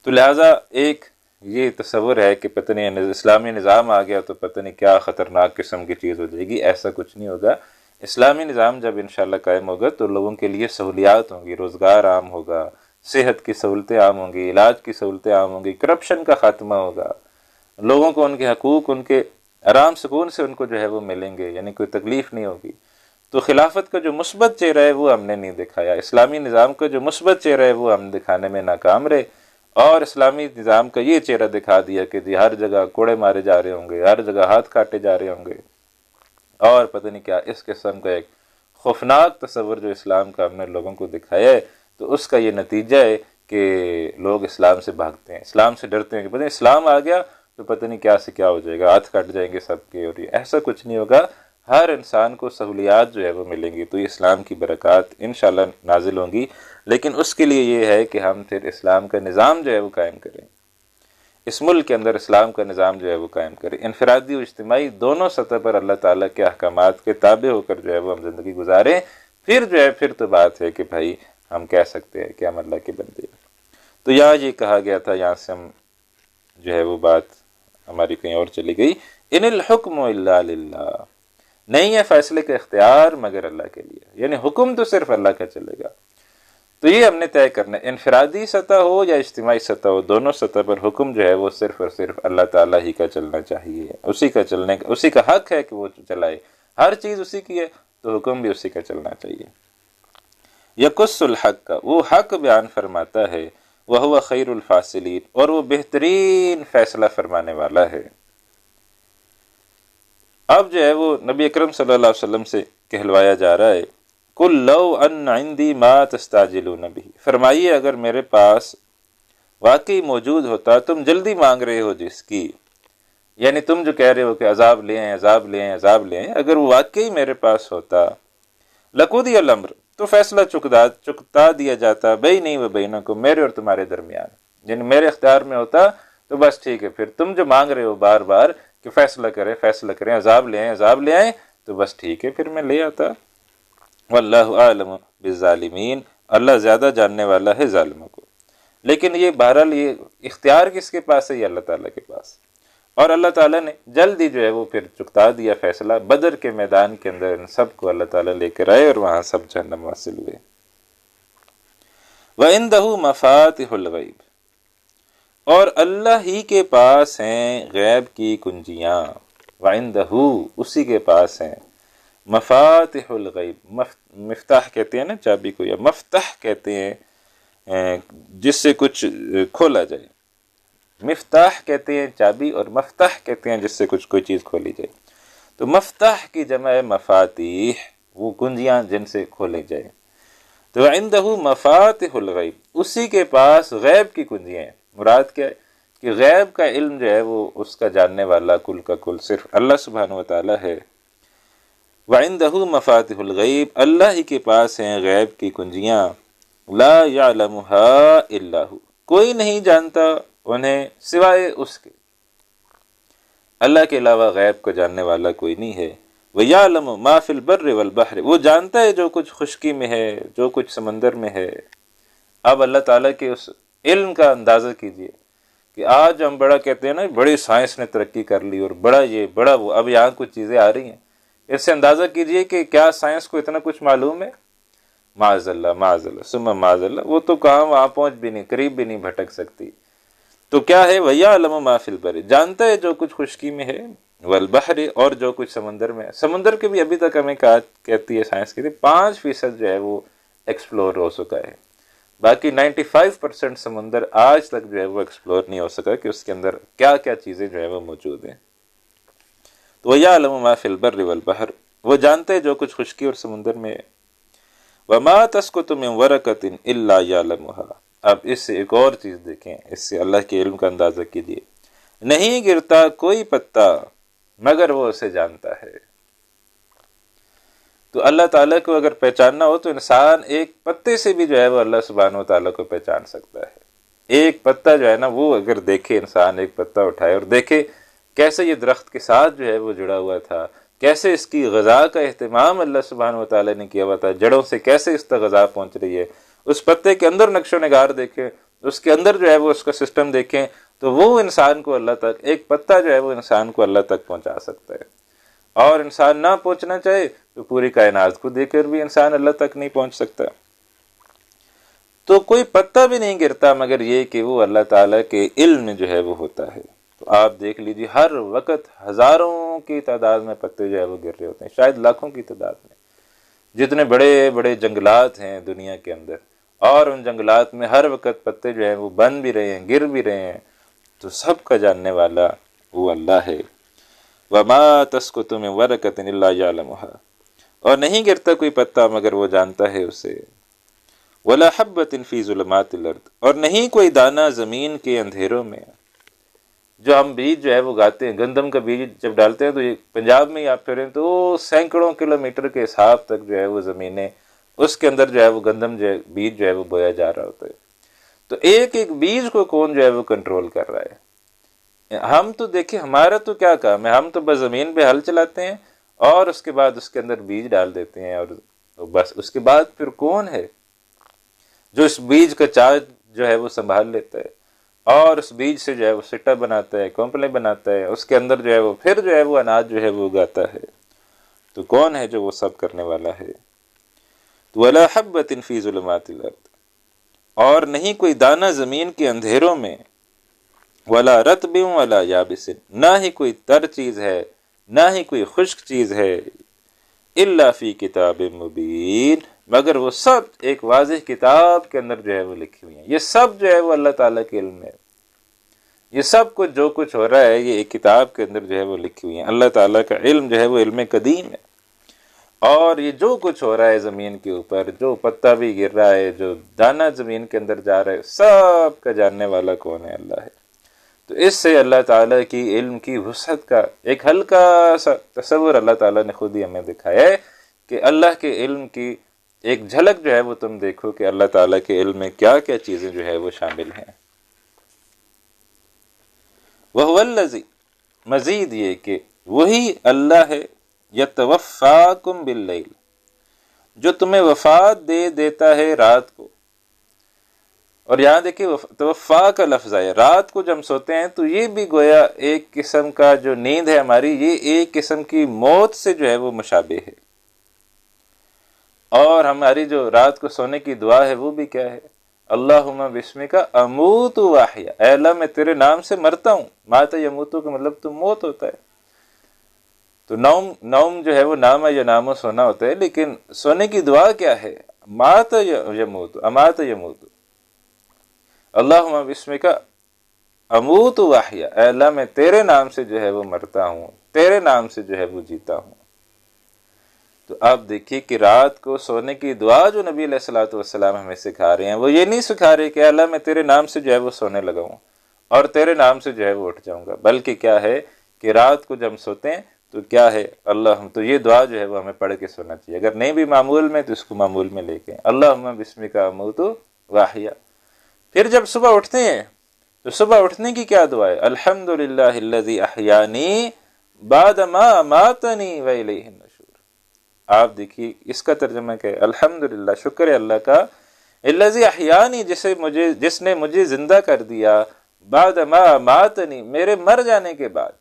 تو لہٰذا ایک یہ تصور ہے کہ پتہ نہیں اسلامی نظام آ گیا تو پتہ نہیں کیا خطرناک قسم کی چیز ہو جائے گی، ایسا کچھ نہیں ہوگا۔ اسلامی نظام جب انشاءاللہ قائم ہوگا تو لوگوں کے لیے سہولیات ہوں گی، روزگار عام ہوگا، صحت کی سہولتیں عام ہوں گی، علاج کی سہولتیں عام ہوں گی، کرپشن کا خاتمہ ہوگا، لوگوں کو ان کے حقوق ان کے آرام سکون سے ان کو جو ہے وہ ملیں گے، یعنی کوئی تکلیف نہیں ہوگی۔ تو خلافت کا جو مثبت چہرہ ہے وہ ہم نے نہیں دکھایا، اسلامی نظام کا جو مثبت چہرہ ہے وہ ہم دکھانے میں ناکام رہے، اور اسلامی نظام کا یہ چہرہ دکھا دیا کہ جی ہر جگہ کوڑے مارے جا رہے ہوں گے، ہر جگہ ہاتھ کاٹے جا رہے ہوں گے، اور پتہ نہیں کیا اس قسم کا ایک خوفناک تصور جو اسلام کا ہم نے لوگوں کو دکھایا ہے۔ تو اس کا یہ نتیجہ ہے کہ لوگ اسلام سے بھاگتے ہیں، اسلام سے ڈرتے ہیں کہ پتہ نہیں اسلام آ گیا تو پتہ نہیں کیا سے کیا ہو جائے گا، ہاتھ کٹ جائیں گے سب کے، اور یہ ایسا کچھ نہیں ہوگا۔ ہر انسان کو سہولیات جو ہے وہ ملیں گی، تو یہ اسلام کی برکات انشاءاللہ نازل ہوں گی، لیکن اس کے لیے یہ ہے کہ ہم پھر اسلام کا نظام جو ہے وہ قائم کریں، اس ملک کے اندر اسلام کا نظام جو ہے وہ قائم کریں، انفرادی و اجتماعی دونوں سطح پر اللہ تعالیٰ کے احکامات کے تابع ہو کر جو ہے وہ ہم زندگی گزاریں۔ پھر جو ہے پھر تو بات ہے کہ بھائی ہم کہہ سکتے ہیں کہ ہم اللہ کے بندے ہیں۔ تو یہاں یہ کہا گیا تھا، یہاں سے ہم جو ہے وہ بات ہماری کہیں اور چلی گئی، ان الحکم الا للہ، نہیں ہے فیصلے کا اختیار مگر اللہ کے لیے، یعنی حکم تو صرف اللہ کا چلے گا۔ تو یہ ہم نے طے کرنا ہے، انفرادی سطح ہو یا اجتماعی سطح ہو، دونوں سطح پر حکم جو ہے وہ صرف اور صرف اللہ تعالیٰ ہی کا چلنا چاہیے، اسی کا چلنے کا، اسی کا حق ہے کہ وہ چلائے، ہر چیز اسی کی ہے تو حکم بھی اسی کا چلنا چاہیے۔ یقص الحق کا، وہ حق بیان فرماتا ہے، وہو خیر الفاصلین، اور وہ بہترین فیصلہ فرمانے والا ہے۔ اب جو ہے وہ نبی اکرم صلی اللہ علیہ وسلم سے کہلوایا جا رہا ہے، قل لو ان عندی ما تستعجلون بہ، فرمائیے اگر میرے پاس واقعی موجود ہوتا، تم جلدی مانگ رہے ہو جس کی، یعنی تم جو کہہ رہے ہو کہ عذاب لے آئیں، عذاب لے آئیں، عذاب لے آئیں، اگر وہ واقعی میرے پاس ہوتا، لقضی الامر، تو فیصلہ چکتا دیا جاتا، بینی و بینکم، میرے اور تمہارے درمیان، یعنی میرے اختیار میں ہوتا تو بس ٹھیک ہے، پھر تم جو مانگ رہے ہو بار بار کہ فیصلہ کریں، عذاب لے آئیں، عذاب لے آئیں، تو بس ٹھیک ہے پھر میں لے آتا۔ واللہ اعلم بالظالمین، اللہ زیادہ جاننے والا ہے ظالموں کو۔ لیکن یہ بہرحال یہ اختیار کس کے پاس ہے؟ یہ اللہ تعالیٰ کے پاس، اور اللہ تعالیٰ نے جلدی جو ہے وہ پھر چکتا دیا فیصلہ، بدر کے میدان کے اندر ان سب کو اللہ تعالیٰ لے کر آئے اور وہاں سب جہنم واصل ہوئے۔ وَعِندَهُ مَفَاتِحُ الْغَيْبِ، اور اللہ ہی کے پاس ہیں غیب کی کنجیاں، وَعِندَهُ، اسی کے پاس ہیں، مفاتح الغیب، مفتاح کہتے ہیں نا چابی کو، یا مفتاح کہتے ہیں جس سے کچھ کھولا جائے، مفتاح کہتے ہیں چابی، اور مفتاح کہتے ہیں جس سے کوئی چیز کھولی جائے۔ تو مفتاح کی جمع ہے مفاتیح، وہ کنجیاں جن سے کھولے جائے۔ تو عندہ مفاتح الغیب، اسی کے پاس غیب کی کنجیاں ہیں۔ مراد کیا ہے کہ غیب کا علم جو ہے وہ اس کا جاننے والا کل کا کل صرف اللہ سبحانہ و تعالی ہے۔ وَعِندَهُ مَفَاتِحُ الْغَيْبِ، اللہ ہی کے پاس ہیں غیب کی کنجیاں، لَا يَعْلَمُهَا إِلَّا هُ، کوئی نہیں جانتا انہیں سوائے اس کے، اللہ کے علاوہ غیب کو جاننے والا کوئی نہیں ہے۔ وَيَعْلَمُ مَا فِي الْبَرِّ وَالْبَحْرِ، وہ جانتا ہے جو کچھ خشکی میں ہے، جو کچھ سمندر میں ہے۔ اب اللہ تعالیٰ کے اس علم کا اندازہ کیجئے کہ آج ہم بڑا کہتے ہیں نا بڑی سائنس نے ترقی کر لی اور بڑا یہ بڑا وہ، اب یہاں کچھ چیزیں آ رہی ہیں، اس سے اندازہ کیجئے کہ کیا سائنس کو اتنا کچھ معلوم ہے؟ معاذ اللہ، معاذ اللہ، ثم معاذ اللہ، وہ تو کہاں وہاں پہنچ بھی نہیں، قریب بھی نہیں بھٹک سکتی۔ تو کیا ہے؟ وَيَعْلَمُ مَا فِي الْبَرِّ، جانتا ہے جو کچھ خشکی میں ہے، وَالْبَحْرِ، اور جو کچھ سمندر میں ہے۔ سمندر کے بھی ابھی تک ہمیں کہتی ہے سائنس کہتی ہے 5% جو ہے وہ ایکسپلور ہو چکا ہے، باقی 95% سمندر آج تک جو ہے وہ ایکسپلور نہیں ہو سکا کہ اس کے اندر کیا کیا چیزیں جو ہے وہ موجود ہیں۔ تو وَيَعْلَمُ مَا فِي الْبَرِّ وَالْبَحْرِ، وہ جانتے ہیں جو کچھ خشکی اور سمندر میں ہے۔ وَمَا تَسْقُطُ مِنْ وَرَقَةٍ إِلَّا يَعْلَمُهَا، اب اس سے ایک اور چیز دیکھیں، اس سے اللہ کے علم کا اندازہ کیجیے، نہیں گرتا کوئی پتا مگر وہ اسے جانتا ہے۔ تو اللہ تعالیٰ کو اگر پہچاننا ہو تو انسان ایک پتے سے بھی جو ہے وہ اللہ سبحانہ و تعالیٰ کو پہچان سکتا ہے۔ ایک پتا جو ہے نا، وہ اگر دیکھے، انسان ایک پتا اٹھائے اور دیکھے کیسے یہ درخت کے ساتھ جو ہے وہ جڑا ہوا تھا، کیسے اس کی غذا کا اہتمام اللہ سبحانہ و تعالیٰ نے کیا ہوا تھا، جڑوں سے کیسے اس تک غذا پہنچ رہی ہے، اس پتے کے اندر نقش و نگار دیکھیں، اس کے اندر جو ہے وہ اس کا سسٹم دیکھیں، تو وہ انسان کو اللہ تک، ایک پتا جو ہے وہ انسان کو اللہ تک پہنچا سکتا ہے۔ اور انسان نہ پہنچنا چاہے تو پوری کائنات کو دیکھ کر بھی انسان اللہ تک نہیں پہنچ سکتا۔ تو کوئی پتا بھی نہیں گرتا مگر یہ کہ وہ اللہ تعالیٰ کے علم میں جو ہے وہ ہوتا ہے۔ تو تو آپ دیکھ لیجیے ہر وقت ہزاروں کی تعداد میں پتے جو ہے وہ گر رہے ہوتے ہیں، شاید لاکھوں کی تعداد میں. جتنے بڑے بڑے جنگلات ہیں دنیا کے اندر، اور ان جنگلات میں ہر وقت پتے جو ہیں وہ بن بھی رہے ہیں، گر بھی رہے ہیں، تو سب کا جاننے والا وہ اللہ ہے. وَمَا تَسْقُطُ مِن وَرَقَةٍ إِلَّا يَعْلَمُهَا، اور نہیں گرتا کوئی پتا مگر وہ جانتا ہے اسے. وَلَا حَبَّةٍ فِي ظُلُمَاتِ الْأَرْضِ، اور نہیں کوئی دانہ زمین کے اندھیروں میں. جو ہم بیج جو ہے وہ اگاتے ہیں، گندم کا بیج جب ڈالتے ہیں تو یہ پنجاب میں ہی آپ پھریں تو سینکڑوں کلومیٹر کے حساب تک جو ہے وہ زمینیں، اس کے اندر جو ہے وہ گندم جو ہے بیج جو ہے وہ بویا جا رہا ہوتا ہے. تو ایک ایک بیج کو کون جو ہے وہ کنٹرول کر رہا ہے؟ ہم تو دیکھیں ہمارا تو کیا کام ہے، ہم تو بس زمین پہ ہل چلاتے ہیں اور اس کے بعد اس کے اندر بیج ڈال دیتے ہیں، اور بس اس کے بعد پھر کون ہے جو اس بیج کا چارج جو ہے وہ سنبھال لیتا ہے اور اس بیج سے جو ہے وہ سٹا بناتا ہے، کمپلے بناتا ہے، اس کے اندر جو ہے وہ پھر جو ہے وہ اناج جو ہے وہ اگاتا ہے. تو کون ہے جو وہ سب کرنے والا ہے؟ وَلَا حَبَّةٍ فِي ظُلُمَاتِ الْأَرْضِ، اور نہیں کوئی دانہ زمین کے اندھیروں میں. وَلَا رَطْبٍ وَلَا يَابِسٍ، نہ ہی کوئی تر چیز ہے نہ ہی کوئی خشک چیز ہے. إِلَّا فِي كِتَابٍ مُبِينٍ، مگر وہ سب ایک واضح کتاب کے اندر جو ہے وہ لکھی ہوئی ہیں. یہ سب جو ہے وہ اللہ تعالیٰ کے علم میں، یہ سب کچھ جو کچھ ہو رہا ہے یہ ایک کتاب کے اندر جو ہے وہ لکھی ہوئی ہیں. اللہ تعالیٰ کا علم جو ہے وہ علم قدیم ہے، اور یہ جو کچھ ہو رہا ہے زمین کے اوپر، جو پتا بھی گر رہا ہے، جو دانہ زمین کے اندر جا رہا ہے، سب کا جاننے والا کون ہے؟ اللہ ہے. تو اس سے اللہ تعالیٰ کی علم کی وسعت کا ایک ہلکا سا تصور اللہ تعالیٰ نے خود ہی ہمیں دکھایا ہے کہ اللہ کے علم کی ایک جھلک جو ہے وہ تم دیکھو کہ اللہ تعالیٰ کے علم میں کیا کیا چیزیں جو ہے وہ شامل ہیں. وَهُوَ الَّذِي، مزید یہ کہ وہی اللہ ہے، یتوفاکم باللیل، جو تمہیں وفات دے دیتا ہے رات کو. اور یہاں دیکھیں توفا کا لفظ ہے، رات کو جب ہم سوتے ہیں تو یہ بھی گویا ایک قسم کا جو نیند ہے ہماری، یہ ایک قسم کی موت سے جو ہے وہ مشابہ ہے. اور ہماری جو رات کو سونے کی دعا ہے وہ بھی کیا ہے؟ اللہم بسمک اموت و احیا، اے اللہ میں تیرے نام سے مرتا ہوں. مات یموتو کا مطلب تو موت ہوتا ہے. تو نوم جو ہے وہ نام یا نام و سونا ہوتا ہے، لیکن سونے کی دعا کیا ہے؟ مات یموت، امات یموت. اللہم بسمک اموت و احیا، اے اللہ میں تیرے نام سے جو ہے وہ مرتا ہوں، تیرے نام سے جو ہے وہ جیتا ہوں. تو آپ دیکھیے کہ رات کو سونے کی دعا جو نبی علیہ الصلوۃ والسلام ہمیں سکھا رہے ہیں، وہ یہ نہیں سکھا رہے کہ اللہ میں تیرے نام سے جو ہے وہ سونے لگا ہوں اور تیرے نام سے جو ہے وہ اٹھ جاؤں گا، بلکہ کیا ہے کہ رات کو جب ہم سوتے ہیں تو کیا ہے، اللہ تو یہ دعا جو ہے وہ ہمیں پڑھ کے سونا چاہیے. اگر نہیں بھی معمول میں تو اس کو معمول میں لے کے اللہم بسمک اموت و احیا. پھر جب صبح اٹھتے ہیں تو صبح اٹھنے کی کیا دعا ہے؟ الحمدللہ الذی احیانی بعد ما اماتنی و الیہ النشور. آپ دیکھیے اس کا ترجمہ کیا ہے؟ الحمدللہ، شکر ہے اللہ کا، الذی احیانی، جس نے مجھے زندہ کر دیا، بعد ما اماتنی، میرے مر جانے کے بعد.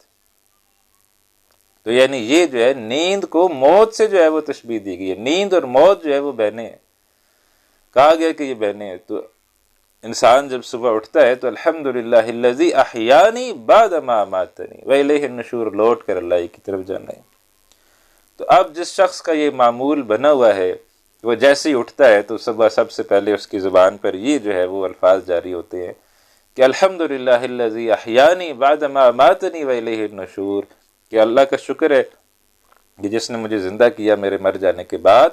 تو یعنی یہ جو ہے نیند کو موت سے جو ہے وہ تشبیہ دی گئی ہے. نیند اور موت جو ہے وہ بہنیں ہیں، کہا گیا کہ یہ بہنیں ہیں. تو انسان جب صبح اٹھتا ہے تو الحمدللہ الذی احیانی بعد ما اماتنی و الیہ النشور، لوٹ کر اللہ کی طرف جانا ہے. تو اب جس شخص کا یہ معمول بنا ہوا ہے وہ جیسے ہی اٹھتا ہے تو صبح سب سے پہلے اس کی زبان پر یہ جو ہے وہ الفاظ جاری ہوتے ہیں کہ الحمدللہ الذی احیانی بعد ما اماتنی و الیہ النشور، کہ اللہ کا شکر ہے کہ جس نے مجھے زندہ کیا میرے مر جانے کے بعد،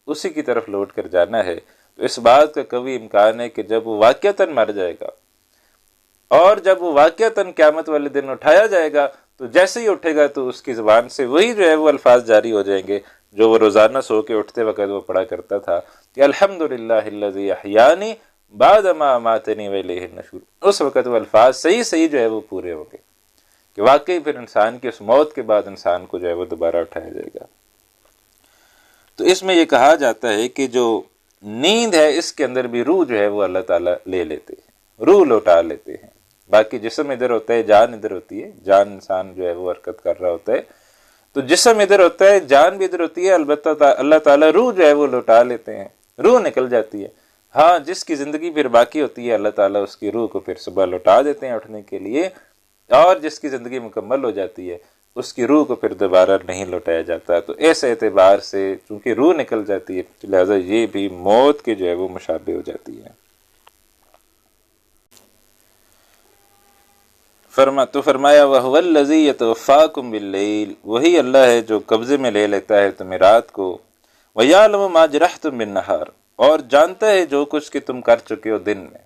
اسی کی طرف لوٹ کر جانا ہے. تو اس بات کا قوی امکان ہے کہ جب وہ واقعتاً مر جائے گا اور جب وہ واقعتاً قیامت والے دن اٹھایا جائے گا تو جیسے ہی اٹھے گا تو اس کی زبان سے وہی جو ہے وہ الفاظ جاری ہو جائیں گے جو وہ روزانہ سو کے اٹھتے وقت وہ پڑھا کرتا تھا کہ الحمدللہ الذی احیانی بعد ما اماتنی و الیہ النشور. اس وقت وہ الفاظ صحیح جو ہے وہ پورے ہو گئے کہ واقعی پھر انسان کی اس موت کے بعد انسان کو جو ہے وہ دوبارہ اٹھایا جائے گا. تو اس میں یہ کہا جاتا ہے کہ جو نیند ہے اس کے اندر بھی روح جو ہے وہ اللہ تعالیٰ لے لیتے ہیں، روح لوٹا لیتے ہیں. باقی جسم ادھر ہوتا ہے، جان ادھر ہوتی ہے، جان انسان جو ہے وہ حرکت کر رہا ہوتا ہے، تو جسم ادھر ہوتا ہے، جان بھی ادھر ہوتی ہے، البتہ اللہ تعالیٰ روح جو ہے وہ لوٹا لیتے ہیں، روح نکل جاتی ہے. ہاں جس کی زندگی پھر باقی ہوتی ہے اللہ تعالیٰ اس کی روح کو پھر صبح لوٹا دیتے ہیں اٹھنے کے لیے. اور جس کی زندگی مکمل ہو جاتی ہے اس کی روح کو پھر دوبارہ نہیں لوٹایا جاتا. تو ایسے اعتبار سے چونکہ روح نکل جاتی ہے لہذا یہ بھی موت کے جو ہے وہ مشابہ ہو جاتی ہے. فرمایا وَهُوَ الَّذِي يَتَوَفَّاكُم بِاللَّيْلِ، وہی اللہ ہے جو قبضے میں لے لیتا ہے تمہیں رات کو. وَيَعْلَمُ مَا جَرَحْتُم بِالنَّهَارِ، اور جانتا ہے جو کچھ کہ تم کر چکے ہو دن میں.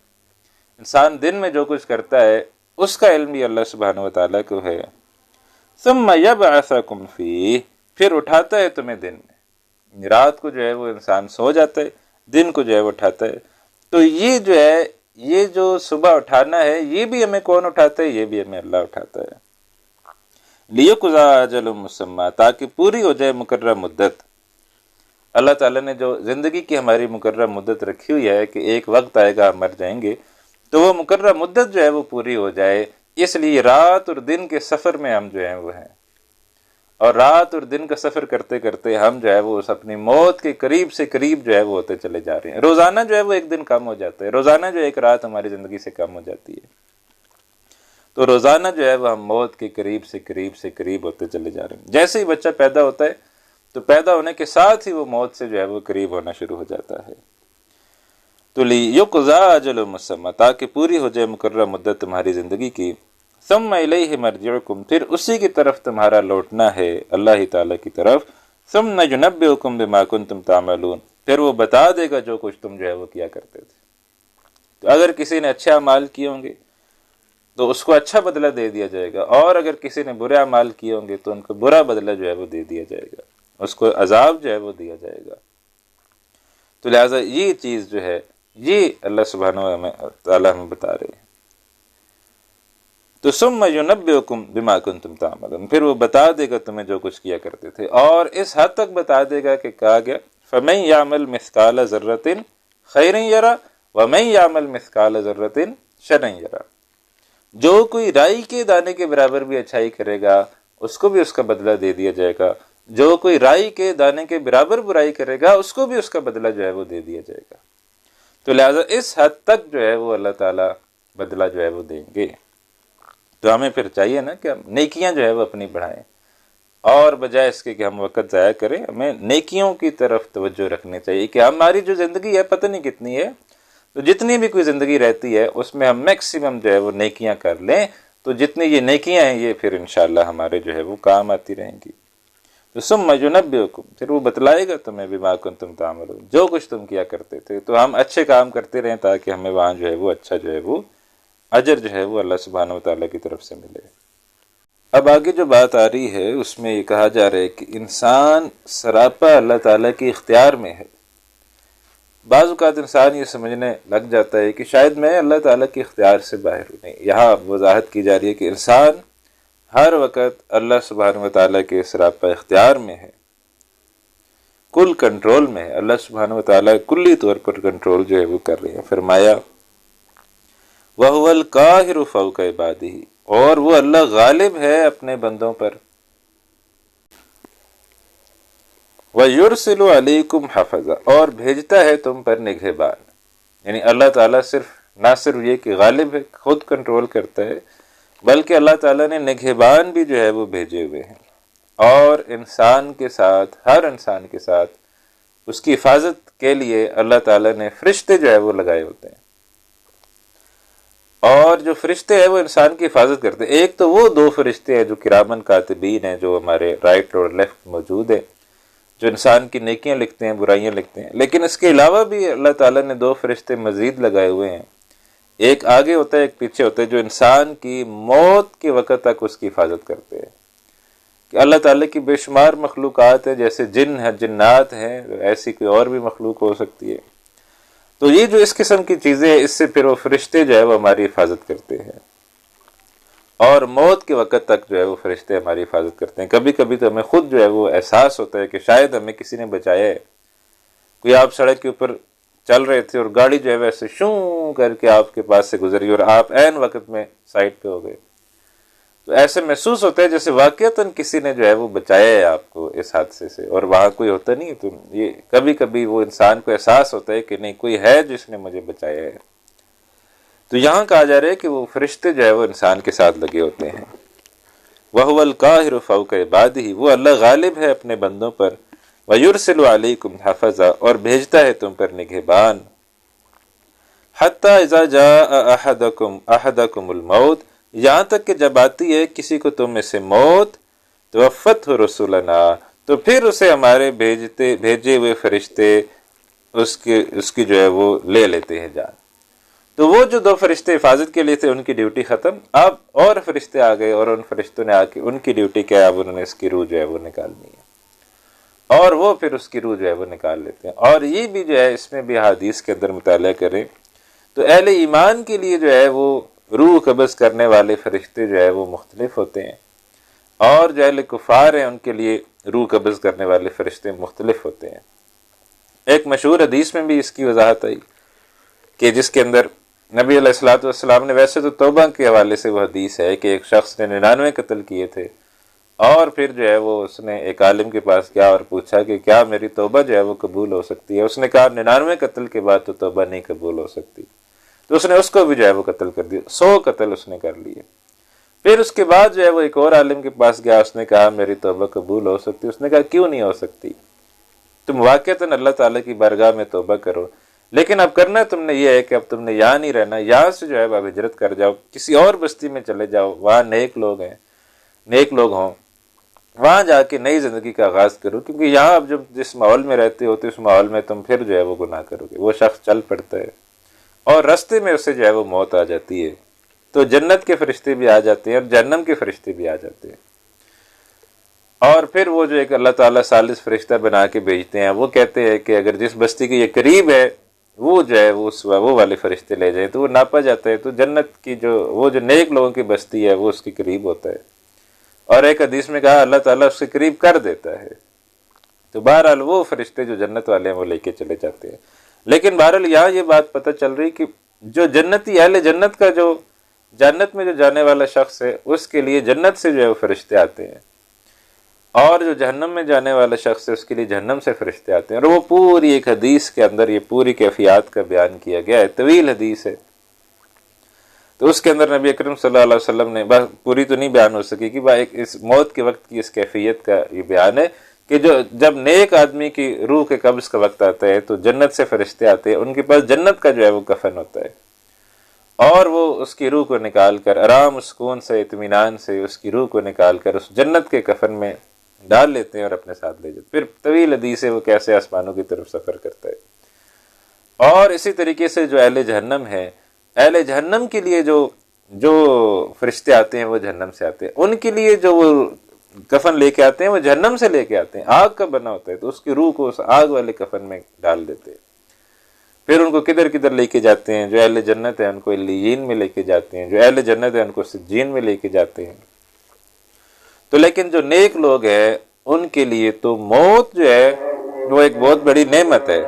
انسان دن میں جو کچھ کرتا ہے اس کا علم بھی اللہ سبحانہ وتعالیٰ کو ہے. ثُمَّ يَبْعَثَكُمْ فِيهِ، پھر اٹھاتا ہے تمہیں دن میں. رات کو جو ہے وہ انسان سو جاتا ہے، دن کو جو ہے وہ اٹھاتا ہے. تو یہ جو ہے یہ جو صبح اٹھانا ہے یہ بھی ہمیں کون اٹھاتا ہے؟ یہ بھی ہمیں اللہ اٹھاتا ہے. لِيَقْضَىٰ أَجَلٌ مُّسَمًّى، تاکہ پوری ہو جائے مقررہ مدت. اللہ تعالیٰ نے جو زندگی کی ہماری مقررہ مدت رکھی ہوئی ہے کہ ایک وقت آئے گا ہم مر جائیں گے، تو وہ مقررہ مدت جو ہے وہ پوری ہو جائے. اس لیے رات اور دن کے سفر میں ہم جو ہیں وہ ہیں، اور رات اور دن کا سفر کرتے کرتے ہم جو ہے وہ اپنی موت کے قریب سے قریب جو ہے وہ ہوتے چلے جا رہے ہیں. روزانہ جو ہے وہ ایک دن کم ہو جاتا ہے، روزانہ جو ایک رات ہماری زندگی سے کم ہو جاتی ہے. تو روزانہ جو ہے وہ ہم موت کے قریب سے قریب سے قریب ہوتے چلے جا رہے ہیں. جیسے ہی بچہ پیدا ہوتا ہے تو پیدا ہونے کے ساتھ ہی وہ موت سے جو ہے وہ قریب ہونا شروع ہو جاتا ہے. تو لِيُقْضَىٰ أَجَلٌ مُّسَمًّى، تاکہ پوری ہو جائے مقررہ مدت تمہاری زندگی کی. ثُمَّ إِلَيْهِ مَرْجِعُكُمْ، پھر اسی کی طرف تمہارا لوٹنا ہے، اللہ تعالیٰ کی طرف. ثُمَّ يُنَبِّئُكُم بِمَا كُنتُمْ تَعْمَلُونَ، پھر وہ بتا دے گا جو کچھ تم جو ہے وہ کیا کرتے تھے. تو اگر کسی نے اچھے اعمال کیے ہوں گے تو اس کو اچھا بدلہ دے دیا جائے گا، اور اگر کسی نے برے اعمال کیے ہوں گے تو ان کو برا بدلہ جو ہے وہ دے دیا جائے گا، اس کو عذاب جو ہے وہ دیا جائے گا. تو لہٰذا یہ چیز جو ہے یہ اللہ سبحانہ وتعالیٰ ہمیں بتا رہے ہیں. تو ثُمَّ يُنَبِّئُكُم بِمَا كُنتُمْ تَعْمَلُونَ، پھر وہ بتا دے گا تمہیں جو کچھ کیا کرتے تھے، اور اس حد تک بتا دے گا کہ کہا گیا فَمَن يَعْمَلْ مِثْقَالَ ذَرَّةٍ خَيْرًا يَرَهُ وَمَن يَعْمَلْ مِثْقَالَ ذَرَّةٍ شَرًّا يَرَهُ. جو کوئی رائی کے دانے کے برابر بھی اچھائی کرے گا اس کو بھی اس کا بدلہ دے دیا جائے گا، جو کوئی رائی کے دانے کے برابر برائی کرے گا اس کو بھی اس کا بدلہ جو ہے وہ دے دیا جائے گا. تو لہٰذا اس حد تک جو ہے وہ اللہ تعالیٰ بدلہ جو ہے وہ دیں گے. تو ہمیں پھر چاہیے نا کہ ہم نیکیاں جو ہے وہ اپنی بڑھائیں، اور بجائے اس کے کہ ہم وقت ضائع کریں ہمیں نیکیوں کی طرف توجہ رکھنی چاہیے کہ ہماری جو زندگی ہے پتہ نہیں کتنی ہے، تو جتنی بھی کوئی زندگی رہتی ہے اس میں ہم میکسیمم جو ہے وہ نیکیاں کر لیں. تو جتنی یہ نیکیاں ہیں یہ پھر انشاءاللہ ہمارے جو ہے وہ کام آتی رہیں گی. تو ثُمَّ يُنَبِّئُكُم، پھر وہ بتلائے گا تمہیں بِمَا كُنتُمْ تَعْمَلُونَ، جو کچھ تم کیا کرتے تھے. تو ہم اچھے کام کرتے رہیں تاکہ ہمیں وہاں جو ہے وہ اچھا جو ہے وہ اجر جو ہے وہ اللہ سبحانہ وتعالیٰ کی طرف سے ملے. اب آگے جو بات آ رہی ہے اس میں یہ کہا جا رہا ہے کہ انسان سراپا اللہ تعالیٰ کے اختیار میں ہے. بعض اوقات انسان یہ سمجھنے لگ جاتا ہے کہ شاید میں اللہ تعالیٰ کے اختیار سے باہر ہوں. نہیں، یہاں وضاحت کی جا رہی ہے کہ انسان ہر وقت اللہ سبحانہ وتعالیٰ کے سراپا اختیار میں ہے، کل کنٹرول میں ہے. اللہ سبحانہ وتعالیٰ کلی طور پر کنٹرول جو ہے وہ کر رہے ہیں. فرمایا وَهُوَ الْقَاهِرُ فَوْقَ عِبَادِهِ، اور وہ اللہ غالب ہے اپنے بندوں پر. وَيُرْسِلُ عَلَيْكُمْ حَفَظًا، اور بھیجتا ہے تم پر نگہبان. یعنی اللہ تعالیٰ نہ صرف یہ کہ غالب ہے خود کنٹرول کرتا ہے، بلکہ اللہ تعالیٰ نے نگہبان بھی جو ہے وہ بھیجے ہوئے ہیں، اور انسان کے ساتھ ہر انسان کے ساتھ اس کی حفاظت کے لیے اللہ تعالیٰ نے فرشتے جو ہے وہ لگائے ہوتے ہیں. اور جو فرشتے ہیں وہ انسان کی حفاظت کرتے ہیں. ایک تو وہ دو فرشتے ہیں جو کرامن کاتبین ہیں، جو ہمارے رائٹ اور لیفٹ موجود ہیں، جو انسان کی نیکیاں لکھتے ہیں برائیاں لکھتے ہیں. لیکن اس کے علاوہ بھی اللہ تعالیٰ نے دو فرشتے مزید لگائے ہوئے ہیں، ایک آگے ہوتا ہے ایک پیچھے ہوتا ہے، جو انسان کی موت کے وقت تک اس کی حفاظت کرتے ہیں. کہ اللہ تعالیٰ کی بے شمار مخلوقات ہیں، جیسے جن ہیں، جنات ہیں، ایسی کوئی اور بھی مخلوق ہو سکتی ہے. تو یہ جو اس قسم کی چیزیں ہیں اس سے پھر وہ فرشتے جو ہے وہ ہماری حفاظت کرتے ہیں، اور موت کے وقت تک جو ہے وہ فرشتے ہماری حفاظت کرتے ہیں. کبھی کبھی تو ہمیں خود جو ہے وہ احساس ہوتا ہے کہ شاید ہمیں کسی نے بچایا ہے. کوئی آپ سڑک کے اوپر چل رہے تھے اور گاڑی جو ہے ویسے شوں کر کے آپ کے پاس سے گزری اور آپ عین وقت میں سائڈ پہ ہو گئے، تو ایسے محسوس ہوتا ہے جیسے واقعتاً کسی نے جو ہے وہ بچایا ہے آپ کو اس حادثے سے، اور وہاں کوئی ہوتا نہیں. تو یہ کبھی کبھی وہ انسان کو احساس ہوتا ہے کہ نہیں، کوئی ہے جس نے مجھے بچایا ہے. تو یہاں کہا جا رہا ہے کہ وہ فرشتے جو ہے وہ انسان کے ساتھ لگے ہوتے ہیں۔ وَهُوَ الْقَاهِرُ فَوْقَ عِبَادِهِ، وہ اللہ غالب ہے اپنے بندوں پر، وَيُرْسِلُ عَلَيْكُمْ حَفَظًا، اور بھیجتا ہے تم پر نگہبان، حَتَّى إِذَا جَاءَ أَحَدَكُمُ الْمَوْتُ، یہاں تک کہ جب آتی ہے کسی کو تم میں سے موت، توفته رسلنا، تو پھر اسے ہمارے بھیجے ہوئے فرشتے اس کی جو ہے وہ لے لیتے ہیں جان۔ تو وہ جو دو فرشتے حفاظت کے لیے تھے ان کی ڈیوٹی ختم، اب اور فرشتے آ گئے اور ان فرشتوں نے آ کے ان کی ڈیوٹی کیا ہے، اب انہوں نے اس کی روح جو ہے وہ نکالنی ہے، اور وہ پھر اس کی روح جو ہے وہ نکال لیتے ہیں۔ اور یہ بھی جو ہے اس میں بھی حدیث کے اندر مطالعہ کریں تو اہل ایمان کے لیے جو ہے وہ روح قبض کرنے والے فرشتے جو ہے وہ مختلف ہوتے ہیں، اور جو اہل کفار ہیں ان کے لیے روح قبض کرنے والے فرشتے مختلف ہوتے ہیں۔ ایک مشہور حدیث میں بھی اس کی وضاحت آئی کہ جس کے اندر نبی علیہ الصلوۃ والسلام نے، ویسے تو توبہ کے حوالے سے وہ حدیث ہے کہ ایک شخص نے 99 قتل کیے تھے، اور پھر جو ہے وہ اس نے ایک عالم کے پاس گیا اور پوچھا کہ کیا میری توبہ جو ہے وہ قبول ہو سکتی ہے؟ اس نے کہا 99 قتل کے بعد تو توبہ نہیں قبول ہو سکتی، تو اس نے اس کو بھی جو ہے وہ قتل کر دیا، 100 قتل اس نے کر لیے۔ پھر اس کے بعد جو ہے وہ ایک اور عالم کے پاس گیا، اس نے کہا میری توبہ قبول ہو سکتی، اس نے کہا کیوں نہیں ہو سکتی؟ تم واقعتاً اللہ تعالیٰ کی بارگاہ میں توبہ کرو، لیکن اب کرنا تم نے یہ ہے کہ اب تم نے یہاں نہیں رہنا، یہاں سے جو ہے اب ہجرت کر جاؤ، کسی اور بستی میں چلے جاؤ، وہاں نیک لوگ ہوں، وہاں جا کے نئی زندگی کا آغاز کرو، کیونکہ یہاں اب جس ماحول میں رہتے ہوتے اس ماحول میں تم پھر جو ہے وہ گناہ کرو گے۔ وہ شخص چل پڑتا ہے اور رستے میں اسے جو ہے وہ موت آ جاتی ہے، تو جنت کے فرشتے بھی آ جاتے ہیں اور جہنم کے فرشتے بھی آ جاتے ہیں، اور پھر وہ جو ایک اللہ تعالیٰ ثالث فرشتہ بنا کے بھیجتے ہیں، وہ کہتے ہیں کہ اگر جس بستی کے یہ قریب ہے وہ جو ہے وہ والے فرشتے لے جائیں، تو وہ ناپا جاتا ہے، تو جنت کی وہ جو نیک لوگوں کی بستی ہے وہ اس کے قریب ہوتا ہے، اور ایک حدیث میں کہا اللہ تعالیٰ اس کے قریب کر دیتا ہے، تو بہرحال وہ فرشتے جو جنت والے ہیں وہ لے کے چلے جاتے ہیں۔ لیکن بہرحال یہاں یہ بات پتہ چل رہی کہ جو جنتی اہل جنت کا جو جنت میں جو جانے والا شخص ہے اس کے لیے جنت سے جو ہے وہ فرشتے آتے ہیں، اور جو جہنم میں جانے والا شخص ہے اس کے لیے جہنم سے فرشتے آتے ہیں، اور وہ پوری ایک حدیث کے اندر یہ پوری کیفیات کا بیان کیا گیا ہے، طویل حدیث ہے۔ تو اس کے اندر نبی اکرم صلی اللہ علیہ وسلم نے، بس پوری تو نہیں بیان ہو سکی کہ اس موت کے وقت کی اس کیفیت کا یہ بیان ہے کہ جب نیک آدمی کی روح کے قبض کا وقت آتا ہے تو جنت سے فرشتے آتے ہیں، ان کے پاس جنت کا جو ہے وہ کفن ہوتا ہے، اور وہ اس کی روح کو نکال کر آرام سکون سے اطمینان سے اس کی روح کو نکال کر اس جنت کے کفن میں ڈال لیتے ہیں اور اپنے ساتھ لے جاتے۔ پھر طویل حدیث ہے وہ کیسے آسمانوں کی طرف سفر کرتا ہے۔ اور اسی طریقے سے جو اہل جہنم ہے، اہل جہنم کے لیے جو فرشتے آتے ہیں وہ جہنم سے آتے ہیں، ان کے لیے جو وہ کفن لے کے آتے ہیں وہ جہنم سے لے کے آتے ہیں، آگ کا بنا ہوتا ہے، تو اس کی روح کو اس آگ والے کفن میں ڈال دیتے ہیں۔ پھر ان کو کدھر کدھر لے کے جاتے ہیں، جو اہل جنت ہے ان کو علیین میں لے کے جاتے ہیں، جو اہل جنت ہے ان کو سجین میں لے کے جاتے ہیں۔ تو لیکن جو نیک لوگ ہیں ان کے لیے تو موت جو ہے وہ ایک بہت بڑی نعمت ہے،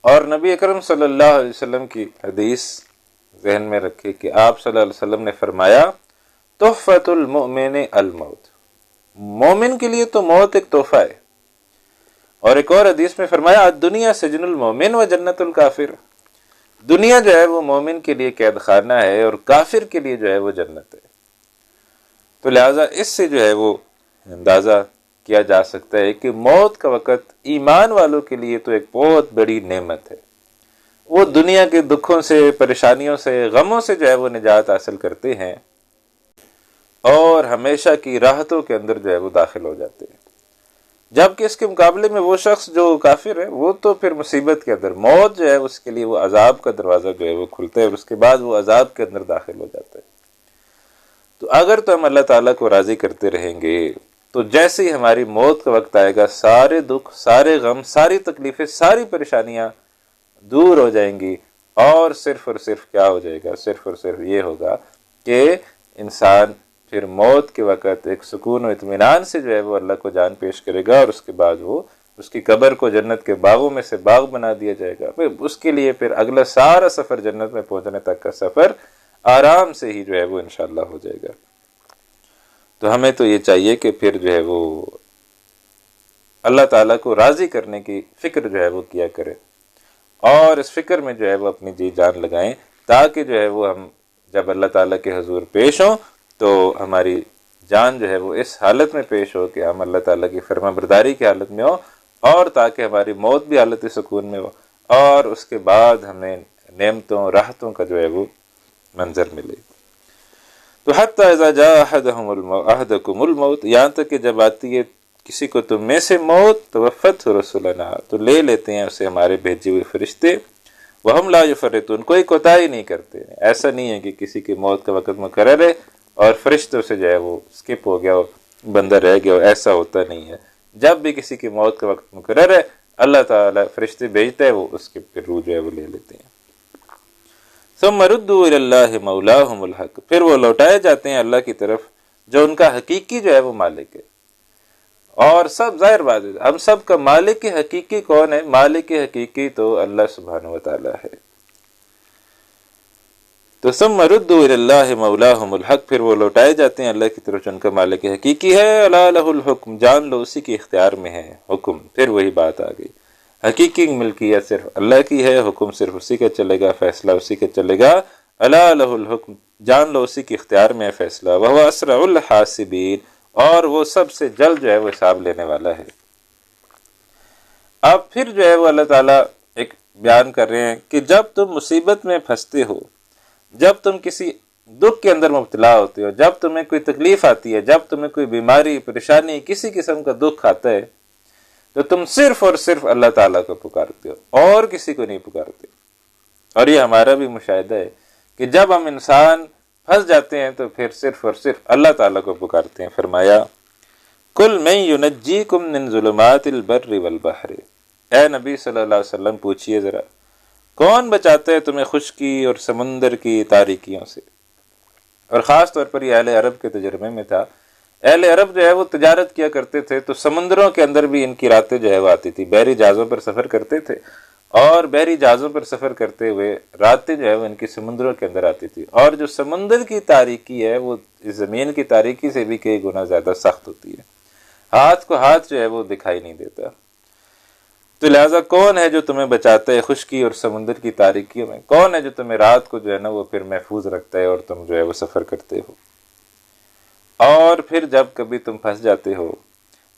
اور نبی اکرم صلی اللہ علیہ وسلم کی حدیث ذہن میں رکھے کہ آپ صلی اللہ علیہ وسلم نے فرمایا تحفۃ المؤمن الموت، مومن کے لیے تو موت ایک تحفہ ہے، اور ایک اور حدیث میں فرمایا الدنیا سجن المؤمن و جنت الکافر، دنیا جو ہے وہ مومن کے لیے قید خانہ ہے اور کافر کے لیے جو ہے وہ جنت ہے۔ تو لہٰذا اس سے جو ہے وہ اندازہ کیا جا سکتا ہے کہ موت کا وقت ایمان والوں کے لیے تو ایک بہت بڑی نعمت ہے، وہ دنیا کے دکھوں سے، پریشانیوں سے، غموں سے جو ہے وہ نجات حاصل کرتے ہیں اور ہمیشہ کی راحتوں کے اندر جو ہے وہ داخل ہو جاتے ہیں، جبکہ اس کے مقابلے میں وہ شخص جو کافر ہے وہ تو پھر مصیبت کے اندر، موت جو ہے اس کے لیے وہ عذاب کا دروازہ جو ہے وہ کھلتا ہے اور اس کے بعد وہ عذاب کے اندر داخل ہو جاتا ہے۔ تو اگر تو ہم اللہ تعالیٰ کو راضی کرتے رہیں گے تو جیسے ہی ہماری موت کا وقت آئے گا سارے دکھ، سارے غم، ساری تکلیفیں، ساری پریشانیاں دور ہو جائیں گی، اور صرف اور صرف کیا ہو جائے گا، صرف اور صرف یہ ہوگا کہ انسان پھر موت کے وقت ایک سکون و اطمینان سے جو ہے وہ اللہ کو جان پیش کرے گا، اور اس کے بعد وہ اس کی قبر کو جنت کے باغوں میں سے باغ بنا دیا جائے گا، پھر اس کے لیے پھر اگلا سارا سفر جنت میں پہنچنے تک کا سفر آرام سے ہی جو ہے وہ انشاءاللہ ہو جائے گا۔ تو ہمیں تو یہ چاہیے کہ پھر جو ہے وہ اللہ تعالیٰ کو راضی کرنے کی فکر جو ہے وہ کیا کرے، اور اس فکر میں جو ہے وہ اپنی جی جان لگائیں تاکہ جو ہے وہ ہم جب اللہ تعالیٰ کے حضور پیش ہوں تو ہماری جان جو ہے وہ اس حالت میں پیش ہو کہ ہم اللہ تعالیٰ کی فرما برداری کی حالت میں ہو، اور تاکہ ہماری موت بھی حالت سکون میں ہو، اور اس کے بعد ہمیں نعمتوں راحتوں کا جو ہے وہ منظر ملے۔ تو حتی اذا جاء احدکم الموت، یہاں تک کہ جب آتی ہے کسی کو تم میں سے موت، توفته رسلنا، تو لے لیتے ہیں اسے ہمارے بھیجے ہوئے فرشتے، وہم لا یفرطون، کوئی کوتاہی نہیں کرتے۔ ایسا نہیں ہے کہ کسی کی موت کا وقت مقرر ہے اور فرشتوں سے جو ہے وہ اسکپ ہو گیا ہو، بندہ رہ گیا ہو، ایسا ہوتا نہیں ہے۔ جب بھی کسی کی موت کا وقت مقرر ہے اللہ تعالیٰ فرشتے بھیجتا ہے، وہ اس کے پھر روح جو ہے وہ لے لیتے ہیں۔ ثم ردوا الی اللہ مولاہم الحق، پھر وہ لوٹائے جاتے ہیں اللہ کی طرف جو ان کا حقیقی جو ہے وہ مالک ہے۔ اور سب ظاہر بات ہے، ہم سب کا مالک حقیقی کون ہے؟ مالک حقیقی تو اللہ سبحانہ وتعالی ہے۔ تو ثم ردوا الی اللہ مولاہم الحق، پھر وہ لوٹائے جاتے ہیں اللہ کی طرف جو ان کا مالک حقیقی ہے۔ الا لہ الحکم، جان لو اسی کے اختیار میں ہے حکم۔ پھر وہی بات آ گئی، حقیقی ملکیت صرف اللہ کی ہے، حکم صرف اسی کا چلے گا، فیصلہ اسی کا چلے گا۔ الا لہ الحکم، جان لو اسی کے اختیار میں ہے فیصلہ۔ وہو اسرع الحاسبین، اور وہ سب سے جلد جو ہے وہ حساب لینے والا ہے۔ اب پھر جو ہے وہ اللہ تعالیٰ ایک بیان کر رہے ہیں کہ جب تم مصیبت میں پھنستے ہو، جب تم کسی دکھ کے اندر مبتلا ہوتے ہو، جب تمہیں کوئی تکلیف آتی ہے، جب تمہیں کوئی بیماری پریشانی کسی قسم کا دکھ آتا ہے، تو تم صرف اور صرف اللہ تعالیٰ کو پکارتے ہو اور کسی کو نہیں پکارتے۔ اور یہ ہمارا بھی مشاہدہ ہے کہ جب ہم انسان پھنس جاتے ہیں تو پھر صرف اور صرف اللہ تعالیٰ کو پکارتے ہیں۔ فرمایا کل من ینجیکم من ظلمات البر والبحر، اے نبی صلی اللہ علیہ وسلم پوچھئے ذرا کون بچاتا ہے تمہیں خشکی اور سمندر کی تاریکیوں سے؟ اور خاص طور پر یہ اہل عرب کے تجربے میں تھا۔ اہل عرب جو ہے وہ تجارت کیا کرتے تھے تو سمندروں کے اندر بھی ان کی راتیں جو ہے وہ آتی تھی، بحری جہازوں پر سفر کرتے تھے، اور بحری جہازوں پر سفر کرتے ہوئے راتیں جو ہے وہ ان کی سمندروں کے اندر آتی تھی، اور جو سمندر کی تاریکی ہے وہ اس زمین کی تاریکی سے بھی کئی گنا زیادہ سخت ہوتی ہے، ہاتھ کو ہاتھ جو ہے وہ دکھائی نہیں دیتا۔ تو لہٰذا کون ہے جو تمہیں بچاتا ہے خشکی اور سمندر کی تاریکیوں میں؟ کون ہے جو تمہیں رات کو جو ہے نا وہ پھر محفوظ رکھتا ہے اور تم جو ہے وہ سفر کرتے ہو؟ اور پھر جب کبھی تم پھنس جاتے ہو،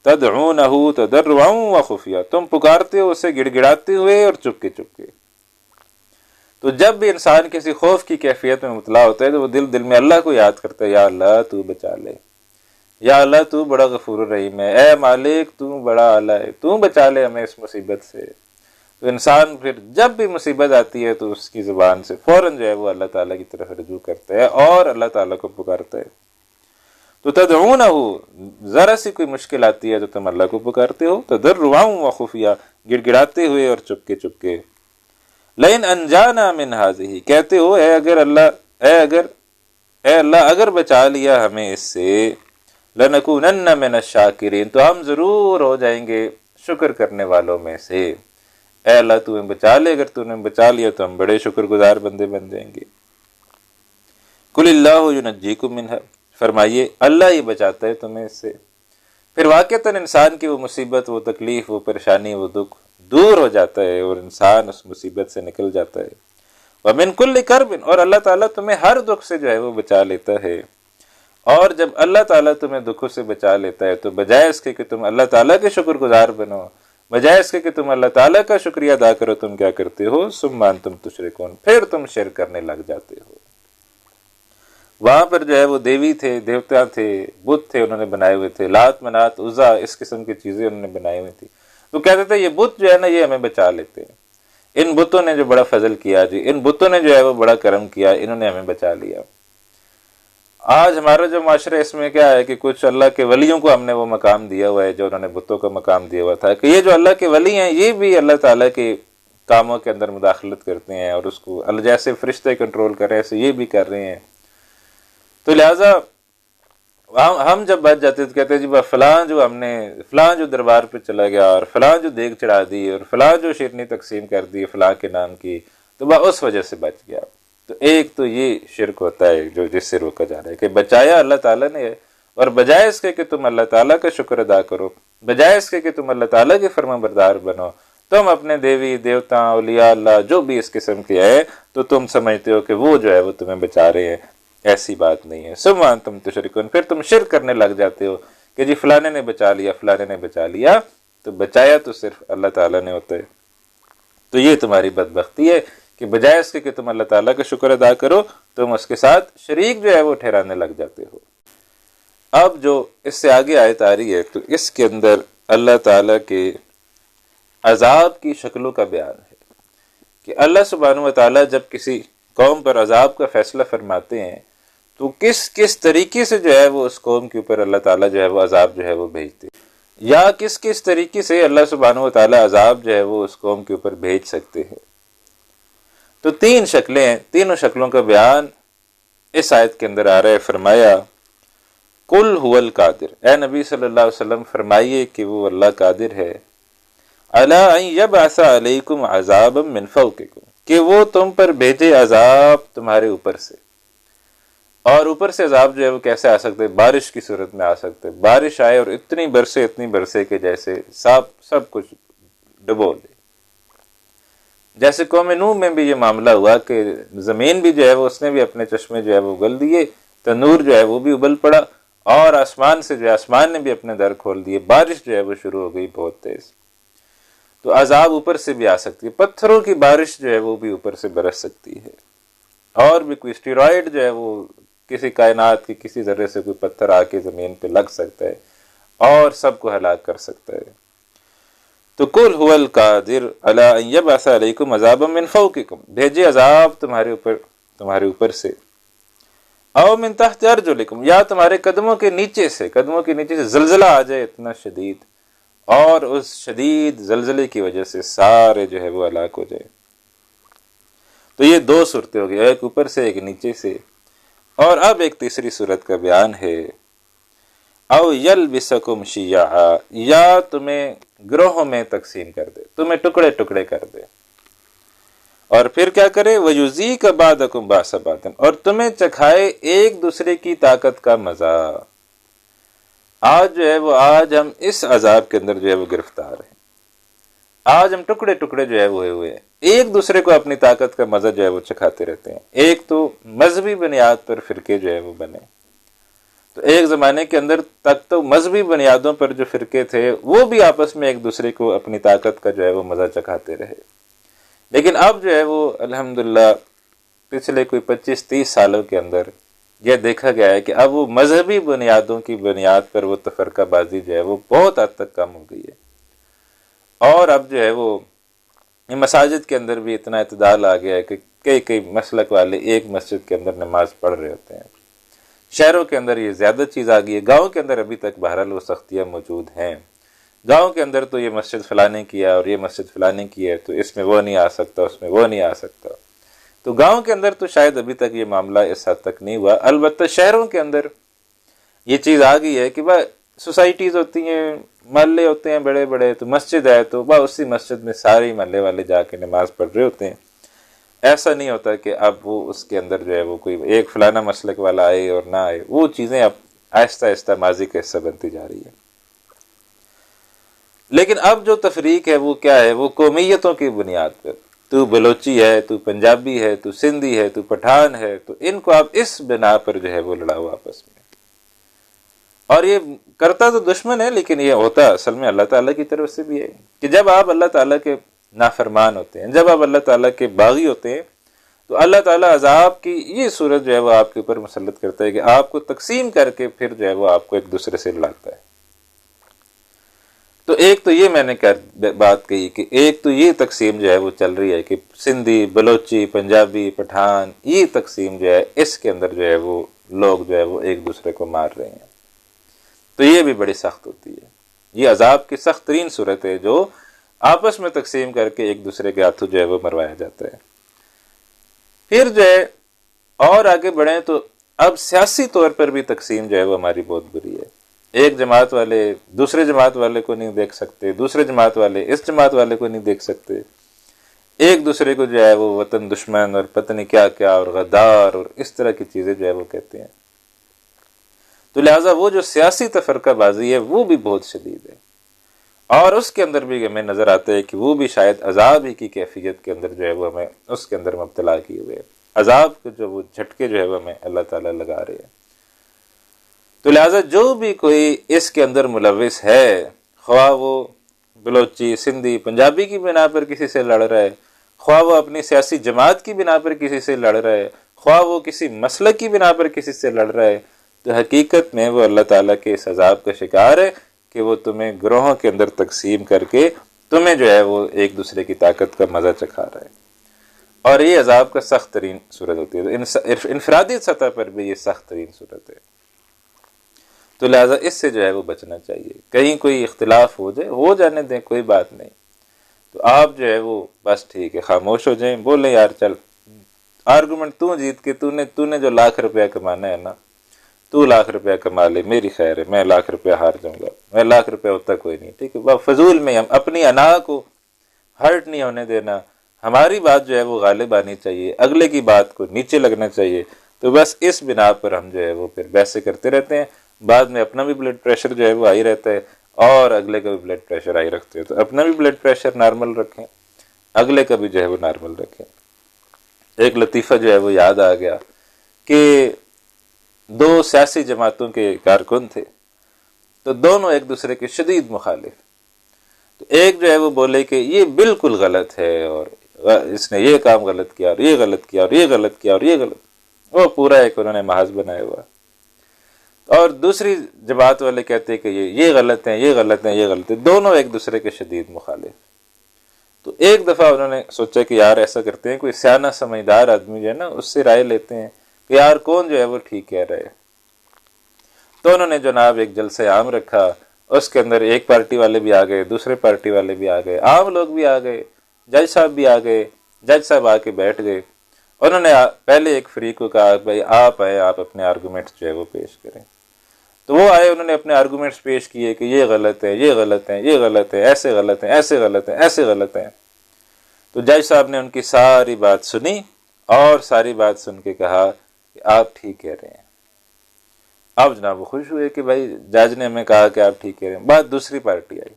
تدعونہ تضرعا وخفیہ، تم پکارتے ہو اسے گڑ گڑاتے ہوئے اور چپکے چپکے۔ تو جب بھی انسان کسی خوف کی کیفیت میں مبتلا ہوتا ہے تو وہ دل میں اللہ کو یاد کرتا ہے، یا اللہ تو بچا لے، یا اللہ تو بڑا غفور الرحیم ہے، اے مالک تو بڑا اعلیٰ ہے، تو بچا لے ہمیں اس مصیبت سے۔ تو انسان پھر جب بھی مصیبت آتی ہے تو اس کی زبان سے فوراً جو ہے وہ اللہ تعالیٰ کی طرف رجوع کرتا ہے اور اللہ تعالیٰ کو پکارتا ہے۔ تو تدعونہ، ذرا سی کوئی مشکل آتی ہے تو تم اللہ کو پکارتے ہو، تضرعا وخفیہ، گڑ گڑاتے ہوئے اور چپکے چپکے۔ لئن انجانا من ہذہ، کہتے ہو اے اللہ اگر بچا لیا ہمیں اس سے، لنکونن من الشاکرین، تو ہم ضرور ہو جائیں گے شکر کرنے والوں میں سے۔ اے اللہ تو ہمیں بچا لے، اگر تو نے بچا لیا تو ہم بڑے شکر گزار بندے بن جائیں گے۔ قل اللہ ینجیکم منہا، فرمائیے اللہ ہی بچاتا ہے تمہیں اس سے۔ پھر واقعتاً انسان کی وہ مصیبت، وہ تکلیف، وہ پریشانی، وہ دکھ دور ہو جاتا ہے اور انسان اس مصیبت سے نکل جاتا ہے۔ ومن کل کرب، اور اللہ تعالیٰ تمہیں ہر دکھ سے جو ہے وہ بچا لیتا ہے۔ اور جب اللہ تعالیٰ تمہیں دکھوں سے بچا لیتا ہے تو بجائے اس کے کہ تم اللہ تعالیٰ کے شکر گزار بنو، بجائے اس کے کہ تم اللہ تعالیٰ کا شکریہ ادا کرو، تم کیا کرتے ہو؟ ثم انتم تشرکون، پھر تم شرک کرنے لگ جاتے ہو۔ وہاں پر جو ہے وہ دیوی تھے، دیوتا تھے، بت تھے، انہوں نے بنائے ہوئے تھے، لات منات عزا، اس قسم کی چیزیں انہوں نے بنائی ہوئی تھی۔ تو کہتے تھے یہ بت جو ہے نا یہ ہمیں بچا لیتے ہیں، ان بتوں نے جو بڑا فضل کیا جی، ان بتوں نے جو ہے وہ بڑا کرم کیا، انہوں نے ہمیں بچا لیا۔ آج ہمارا جو معاشرہ اس میں کیا ہے کہ کچھ اللہ کے ولیوں کو ہم نے وہ مقام دیا ہوا ہے جو انہوں نے بتوں کا مقام دیا ہوا تھا، کہ یہ جو اللہ کے ولی ہیں یہ بھی اللہ تعالیٰ کے کاموں کے اندر مداخلت کرتے ہیں اور اس کو اللہ جیسے فرشتے کنٹرول کر رہے ہیں ایسے یہ بھی کر رہے ہیں۔ تو لہٰذا ہم جب بچ جاتے تو کہتے ہیں جی فلاں جو دربار پہ چلا گیا اور فلاں جو دیگ چڑھا دی اور فلاں جو شیرنی تقسیم کر دی فلاں کے نام کی، تو اس وجہ سے بچ گیا۔ تو ایک تو یہ شرک ہوتا ہے جو جس سے روکا جا رہا ہے کہ بچایا اللہ تعالیٰ نے ہے، اور بجائے اس کے کہ تم اللہ تعالیٰ کا شکر ادا کرو، بجائے اس کے کہ تم اللہ تعالیٰ کے فرما بردار بنو، تم اپنے دیوی دیوتا اولیاء اللہ جو بھی اس قسم کے ہے تو تم سمجھتے ہو کہ وہ جو ہے وہ تمہیں بچا رہے ہیں، ایسی بات نہیں ہے۔ ثم انتم تشرکون، پھر تم شرک کرنے لگ جاتے ہو کہ جی فلانے نے بچا لیا، فلانے نے بچا لیا، تو بچایا تو صرف اللہ تعالیٰ نے ہوتا ہے۔ تو یہ تمہاری بدبختی ہے کہ بجائے اس کے کہ تم اللہ تعالیٰ کا شکر ادا کرو، تم اس کے ساتھ شریک جو ہے وہ ٹھہرانے لگ جاتے ہو۔ اب جو اس سے آگے آیت آ رہی ہے تو اس کے اندر اللہ تعالیٰ کے عذاب کی شکلوں کا بیان ہے کہ اللہ سبحانہ و تعالیٰ جب کسی قوم پر عذاب کا فیصلہ فرماتے ہیں تو کس کس طریقے سے جو ہے وہ اس قوم کے اوپر اللہ تعالیٰ جو ہے وہ عذاب جو ہے وہ بھیجتے ہیں، یا کس کس طریقے سے اللہ سبحانہ و تعالیٰ عذاب جو ہے وہ اس قوم کے اوپر بھیج سکتے ہیں۔ تو تین شکلیں ہیں، تینوں شکلوں کا بیان اس آیت کے اندر آ رہا ہے۔ فرمایا قل هو القادر، اے نبی صلی اللہ علیہ وسلم فرمائیے کہ وہ اللہ قادر ہے، علی ان یبعث علیکم عذابا من فوقکم، کہ وہ تم پر بھیجے عذاب تمہارے اوپر سے۔ اور اوپر سے عذاب جو ہے وہ کیسے آ سکتے؟ بارش کی صورت میں آ سکتے، بارش آئے اور اتنی برسے کہ جیسے سب کچھ ڈبو دے۔ جیسے قوم نوح میں بھی یہ معاملہ ہوا کہ زمین بھی جو ہے وہ اس نے بھی اپنے چشمے جو ہے وہ اگل دیے، تنور جو ہے وہ بھی ابل پڑا، اور آسمان سے جو ہے آسمان نے بھی اپنے در کھول دیے، بارش جو ہے وہ شروع ہو گئی بہت تیز۔ تو عذاب اوپر سے بھی آ سکتی ہے، پتھروں کی بارش جو ہے وہ بھی اوپر سے برس سکتی ہے، اور بھی کوئی اسٹیرائڈ جو ہے وہ کسی کائنات کی کسی ذرے سے کوئی پتھر آ کے زمین پہ لگ سکتا ہے اور سب کو ہلاک کر سکتا ہے۔ تو قل هو القادر علی ان یبعث علیکم عذابا من فوقکم، بھیجے عذاب تمہارے اوپر سے، او من تحت ارجلکم، یا تمہارے قدموں کے نیچے سے زلزلہ آ جائے اتنا شدید، اور اس شدید زلزلے کی وجہ سے سارے جو ہے وہ ہلاک ہو جائے۔ تو یہ دو صورتیں ہو گئی، ایک اوپر سے ایک نیچے سے، اور اب ایک تیسری صورت کا بیان ہے، او یلبسکم شیعا، یا تمہیں گروہوں میں تقسیم کر دے، تمہیں ٹکڑے ٹکڑے کر دے، اور پھر کیا کرے، وَيُذِيقَ بَعْضَكُمْ بَأْسَ بَعْضٍ، اور تمہیں چکھائے ایک دوسرے کی طاقت کا مزہ۔ آج جو ہے وہ ہم اس عذاب کے اندر جو ہے وہ گرفتار ہیں، آج ہم ٹکڑے ٹکڑے جو ہے وہ ہوئے ہیں، ایک دوسرے کو اپنی طاقت کا مزہ جو ہے وہ چکھاتے رہتے ہیں۔ ایک تو مذہبی بنیاد پر فرقے جو ہے وہ بنے، تو ایک زمانے کے اندر تک تو مذہبی بنیادوں پر جو فرقے تھے وہ بھی آپس میں ایک دوسرے کو اپنی طاقت کا جو ہے وہ مزہ چکھاتے رہے، لیکن اب جو ہے وہ الحمدللہ پچھلے کوئی 25-30 سالوں کے اندر یہ دیکھا گیا ہے کہ اب وہ مذہبی بنیادوں کی بنیاد پر وہ تفرقہ بازی جو ہے وہ بہت حد تک کم ہو گئی ہے، اور اب جو ہے وہ مساجد کے اندر بھی اتنا اعتدال آ گیا ہے کہ کئی مسلک والے ایک مسجد کے اندر نماز پڑھ رہے ہوتے ہیں۔ شہروں کے اندر یہ زیادہ چیز آ گئی ہے، گاؤں کے اندر ابھی تک بہرحال وہ سختیاں موجود ہیں۔ گاؤں کے اندر تو یہ مسجد فلانے کی ہے اور یہ مسجد فلانے کی ہے، تو اس میں وہ نہیں آ سکتا، اس میں وہ نہیں آ سکتا۔ تو گاؤں کے اندر تو شاید ابھی تک یہ معاملہ اس حد تک نہیں ہوا، البتہ شہروں کے اندر یہ چیز آ گئی ہے کہ بھائی سوسائٹیز ہوتی ہیں، محلے ہوتے ہیں بڑے بڑے، تو مسجد ہے تو اسی مسجد میں سارے محلے والے جا کے نماز پڑھ رہے ہوتے ہیں۔ ایسا نہیں ہوتا کہ اب وہ اس کے اندر جو ہے وہ کوئی ایک فلانا مسلک والا آئے اور نہ آئے، وہ چیزیں اب آہستہ آہستہ ماضی کا حصہ بنتی جا رہی ہے۔ لیکن اب جو تفریق ہے وہ کیا ہے، وہ قومیتوں کی بنیاد پر، تو بلوچی ہے، تو پنجابی ہے، تو سندھی ہے، تو پٹھان ہے، تو ان کو اب اس بنا پر جو ہے وہ لڑاؤ آپس میں، اور یہ کرتا تو دشمن ہے لیکن یہ ہوتا اصل میں اللہ تعالیٰ کی طرف سے بھی ہے کہ جب آپ اللہ تعالیٰ کے نافرمان ہوتے ہیں، جب آپ اللہ تعالیٰ کے باغی ہوتے ہیں، تو اللہ تعالیٰ عذاب کی یہ صورت جو ہے وہ آپ کے اوپر مسلط کرتا ہے کہ آپ کو تقسیم کر کے پھر جو ہے وہ آپ کو ایک دوسرے سے لڑاتا ہے۔ تو ایک تو یہ میں نے بات کہی کہ ایک تو یہ تقسیم جو ہے وہ چل رہی ہے کہ سندھی، بلوچی، پنجابی، پٹھان، یہ تقسیم جو ہے اس کے اندر جو ہے وہ لوگ جو ہے وہ ایک دوسرے کو مار رہے ہیں، تو یہ بھی بڑی سخت ہوتی ہے۔ یہ عذاب کی سخت ترین صورت ہے جو آپس میں تقسیم کر کے ایک دوسرے کے ہاتھوں جو ہے وہ مروایا جاتا ہے۔ پھر جو ہے اور آگے بڑھیں تو اب سیاسی طور پر بھی تقسیم جو ہے وہ ہماری بہت بری ہے۔ ایک جماعت والے دوسرے جماعت والے کو نہیں دیکھ سکتے، دوسرے جماعت والے اس جماعت والے کو نہیں دیکھ سکتے، ایک دوسرے کو جو ہے وہ وطن دشمن اور پتہ نہیں کیا کیا اور غدار اور اس طرح کی چیزیں جو ہے وہ کہتے ہیں۔ تو لہٰذا وہ جو سیاسی تفرقہ بازی ہے وہ بھی بہت شدید ہے، اور اس کے اندر بھی ہمیں نظر آتا ہے کہ وہ بھی شاید عذاب ہی کی کیفیت کے اندر جو ہے وہ ہمیں اس کے اندر مبتلا کیے ہوئے عذاب کے جو وہ جھٹکے جو ہے وہ ہمیں اللہ تعالیٰ لگا رہے ہیں۔ تو لہٰذا جو بھی کوئی اس کے اندر ملوث ہے، خواہ وہ بلوچی، سندھی، پنجابی کی بنا پر کسی سے لڑ رہا ہے، خواہ وہ اپنی سیاسی جماعت کی بنا پر کسی سے لڑ رہا ہے، خواہ وہ کسی مسلک کی بنا پر کسی سے لڑ رہا ہے، تو حقیقت میں وہ اللہ تعالیٰ کے اس عذاب کا شکار ہے کہ وہ تمہیں گروہوں کے اندر تقسیم کر کے تمہیں جو ہے وہ ایک دوسرے کی طاقت کا مزہ چکھا رہا ہے۔ اور یہ عذاب کا سخت ترین صورت ہوتی ہے، انفرادی سطح پر بھی یہ سخت ترین صورت ہے۔ تو لہٰذا اس سے جو ہے وہ بچنا چاہیے، کہیں کوئی اختلاف ہو جائے، ہو جانے دیں، کوئی بات نہیں، تو آپ جو ہے وہ بس ٹھیک ہے خاموش ہو جائیں، بولیں یار چل آرگومنٹ تو جیت کے تو نے جو ₹1,00,000 کمانا ہے نا، تو ₹1,00,000 کما لے، میری خیر ہے، میں ₹1,00,000 ہار جاؤں گا، میں ₹1,00,000 ہوتا کوئی نہیں، ٹھیک ہے، فضول میں ہم اپنی انا کو ہرٹ نہیں ہونے دینا، ہماری بات جو ہے وہ غالب آنی چاہیے، اگلے کی بات کو نیچے لگنا چاہیے، تو بس اس بنا پر ہم جو ہے وہ پھر بحثیں کرتے رہتے ہیں، بعد میں اپنا بھی بلڈ پریشر جو ہے وہ آئی رہتا ہے اور اگلے کا بھی بلڈ پریشر آئی رکھتے ہیں، تو اپنا بھی بلڈ پریشر نارمل رکھیں، اگلے کا بھی جو ہے وہ نارمل رکھیں۔ ایک لطیفہ جو ہے وہ یاد آ گیا کہ 2 سیاسی جماعتوں کے کارکن تھے، تو دونوں ایک دوسرے کے شدید مخالف، تو ایک جو ہے وہ بولے کہ یہ بالکل غلط ہے اور اس نے یہ کام غلط کیا اور یہ غلط کیا اور یہ غلط کیا اور یہ غلط، وہ پورا ایک انہوں نے محاذ بنایا ہوا، اور دوسری جماعت والے کہتے کہ یہ غلط ہیں، یہ غلط ہیں، یہ غلط ہیں، دونوں ایک دوسرے کے شدید مخالف۔ تو ایک دفعہ انہوں نے سوچا کہ یار ایسا کرتے ہیں، کوئی سیانہ سمجھدار آدمی جو ہے نا اس سے رائے لیتے ہیں کہ یار کون جو ہے وہ ٹھیک کہہ رہے ہیں۔ تو انہوں نے جناب ایک جلسہ عام رکھا، اس کے اندر ایک پارٹی والے بھی آ گئے، دوسرے پارٹی والے بھی آ گئے، عام لوگ بھی آ گئے، جج صاحب بھی آ گئے، جج صاحب آ کے بیٹھ گئے، انہوں نے پہلے ایک فریق کو کہا بھائی آپ آئے، آپ اپنے آرگومنٹس جو ہے وہ پیش کریں، تو وہ آئے، انہوں نے اپنے آرگومنٹس پیش کیے کہ یہ غلط ہے، یہ غلط ہے، یہ غلط ہے، ایسے غلط ہیں، ایسے غلط ہیں، ایسے غلط ہیں۔ تو جج صاحب نے ان کی ساری بات سنی اور ساری بات سن کے کہا کہ آپ ٹھیک کہہ رہے ہیں۔ اب جناب وہ خوش ہوئے کہ بھائی جج نے ہمیں کہا کہ آپ ٹھیک کہہ رہے ہیں۔ بعد دوسری پارٹی آئی،